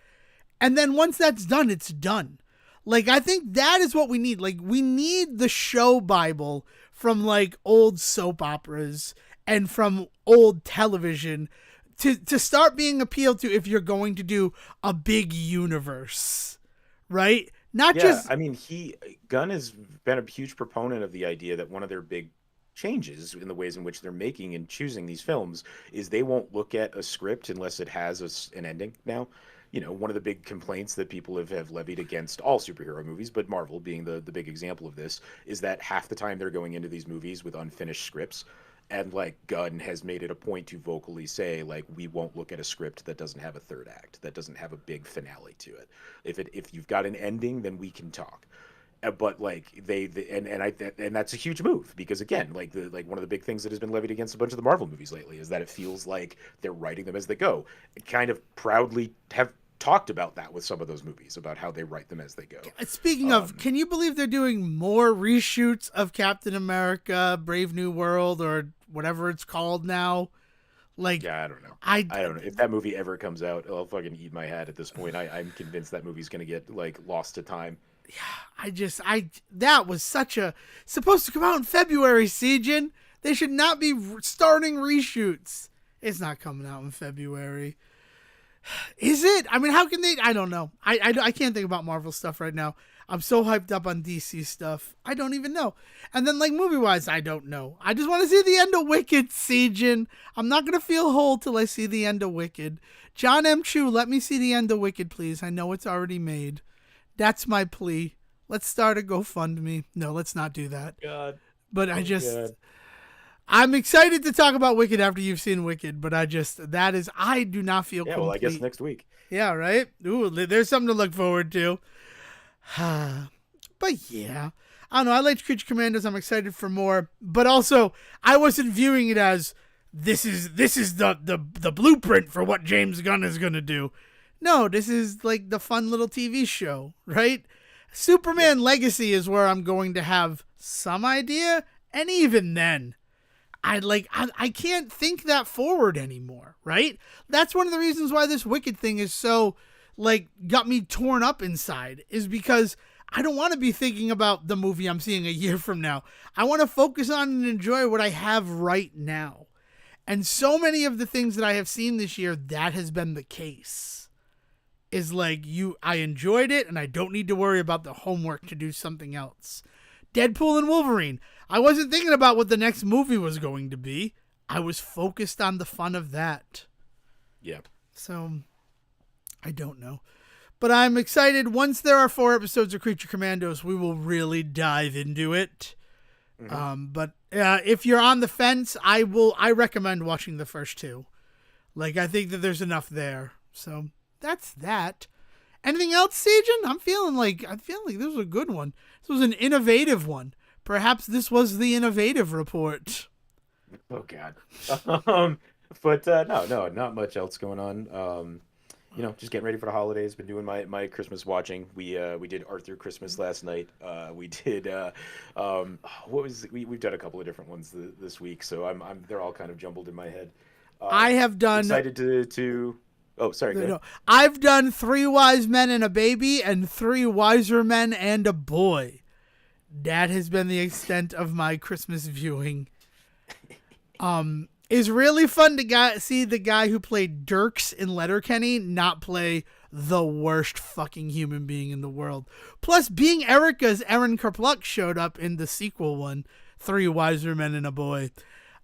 And then once that's done, it's done. Like, I think that is what we need. Like, we need the show Bible from, like, old soap operas and from old television to start being appealed to if you're going to do a big universe, right? Not just... I mean, Gunn has been a huge proponent of the idea that one of their big changes in the ways in which they're making and choosing these films is they won't look at a script unless it has an ending now. You know, one of the big complaints that people have levied against all superhero movies, but Marvel being the big example of this, is that half the time they're going into these movies with unfinished scripts. And, like, Gunn has made it a point to vocally say, like, we won't look at a script that doesn't have a third act, that doesn't have a big finale to it. If you've got an ending, then we can talk. But like and that's a huge move because again, like one of the big things that has been levied against a bunch of the Marvel movies lately is that it feels like they're writing them as they go. It kind of proudly have talked about that with some of those movies about how they write them as they go. Speaking of, can you believe they're doing more reshoots of Captain America, Brave New World, or whatever it's called now? Like, yeah, I don't know. I don't know if that movie ever comes out. I'll fucking eat my hat at this point. I'm convinced that movie's gonna get like lost to time. Yeah, that was supposed to come out in February, Sejohn. They should not be starting reshoots. It's not coming out in February. Is it? I mean, how can they? I don't know. I can't think about Marvel stuff right now. I'm so hyped up on DC stuff. I don't even know. And then, like, movie-wise, I don't know. I just want to see the end of Wicked, Sejohn. I'm not going to feel whole till I see the end of Wicked. John M. Chu, let me see the end of Wicked, please. I know it's already made. That's my plea. Let's start a GoFundMe. No, let's not do that. God. But I'm excited to talk about Wicked after you've seen Wicked, but I do not feel complete. Well, I guess next week. Yeah, right? Ooh, there's something to look forward to. But yeah, I don't know. I liked Creature Commandos. I'm excited for more, but also I wasn't viewing it as this is the blueprint for what James Gunn is going to do. No, this is like the fun little TV show, right? Superman Legacy is where I'm going to have some idea, and even then, I can't think that forward anymore, right? That's one of the reasons why this Wicked thing is so, like, got me torn up inside, is because I don't want to be thinking about the movie I'm seeing a year from now. I want to focus on and enjoy what I have right now. And so many of the things that I have seen this year, that has been the case. Is like, I enjoyed it, and I don't need to worry about the homework to do something else. Deadpool and Wolverine. I wasn't thinking about what the next movie was going to be. I was focused on the fun of that. Yeah. So, I don't know. But I'm excited. Once there are 4 episodes of Creature Commandos, we will really dive into it. Mm-hmm. But if you're on the fence, I recommend watching the first 2. Like, I think that there's enough there. So, that's that. Anything else, Sejohn? I'm feeling like this was a good one. This was an innovative one. Perhaps this was the innovative report. Oh God. But no, not much else going on. Just getting ready for the holidays. Been doing my Christmas watching. We did Arthur Christmas last night. We did we've done a couple of different ones this week, so they're all kind of jumbled in my head. I have done excited to Oh, sorry. No. I've done 3 Wise Men and a Baby and 3 Wiser Men and a Boy. That has been the extent of my Christmas viewing. It's really fun to see the guy who played Dirks in Letterkenny not play the worst fucking human being in the world. Plus, being Erica's Aaron Kerplunk showed up in the sequel one, 3 Wiser Men and a Boy.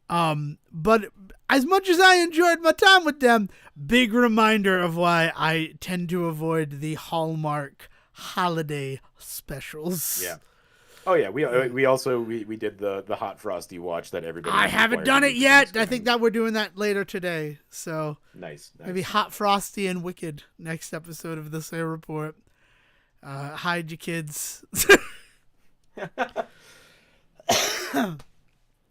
But as much as I enjoyed my time with them, big reminder of why I tend to avoid the Hallmark holiday specials. Yeah. Oh yeah, we also did the Hot Frosty watch that everybody. I haven't done it yet. I think that we're doing that later today. So nice. Maybe Hot Frosty and Wicked next episode of the Say Report. Hide your kids.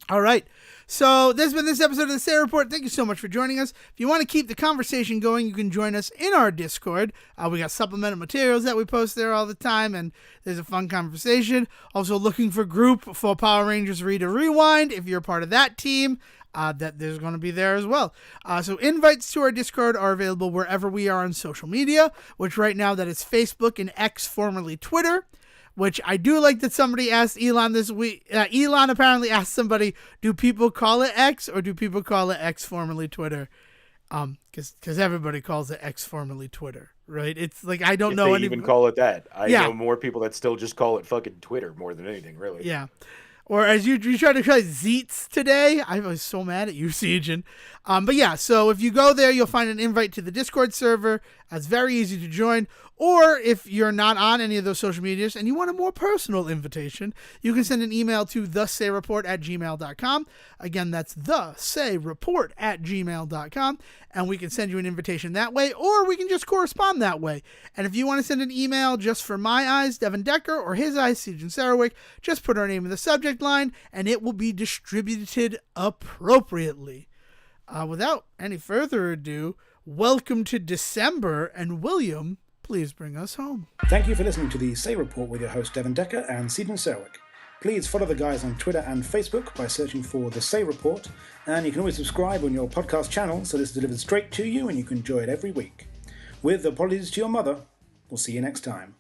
All right. So this has been this episode of the Say Report. Thank you so much for joining us. If you want to keep the conversation going, you can join us in our Discord. We got supplemental materials that we post there all the time, and there's a fun conversation. Also looking for group for Power Rangers Read a Rewind. If you're a part of that team, that there's going to be there as well. So invites to our Discord are available wherever we are on social media, which right now that is Facebook and X, formerly Twitter, which I do like that somebody asked Elon this week. Elon apparently asked somebody, do people call it X or do people call it X, formerly Twitter? Because everybody calls it X, formerly Twitter, right? It's like, I don't know they even call it that. I know more people that still just call it fucking Twitter more than anything, really. Yeah. Or as you tried to call it Zeets today. I was so mad at you, Sejohn. But yeah, so if you go there, you'll find an invite to the Discord server. It's very easy to join. Or if you're not on any of those social medias and you want a more personal invitation, you can send an email to thesayreport@gmail.com. Again, that's thesayreport@gmail.com. And we can send you an invitation that way, or we can just correspond that way. And if you want to send an email just for my eyes, Devon Decker, or his eyes, Sejohn Sarowick, just put our name in the subject line, and it will be distributed appropriately. Without any further ado, welcome to December, and William, please bring us home. Thank you for listening to the Say Report with your host Devon Decker and Sejohn Sarowick. Please follow the guys on Twitter and Facebook by searching for The Say Report, and you can always subscribe on your podcast channel so this is delivered straight to you and you can enjoy it every week. With apologies to your mother, we'll see you next time.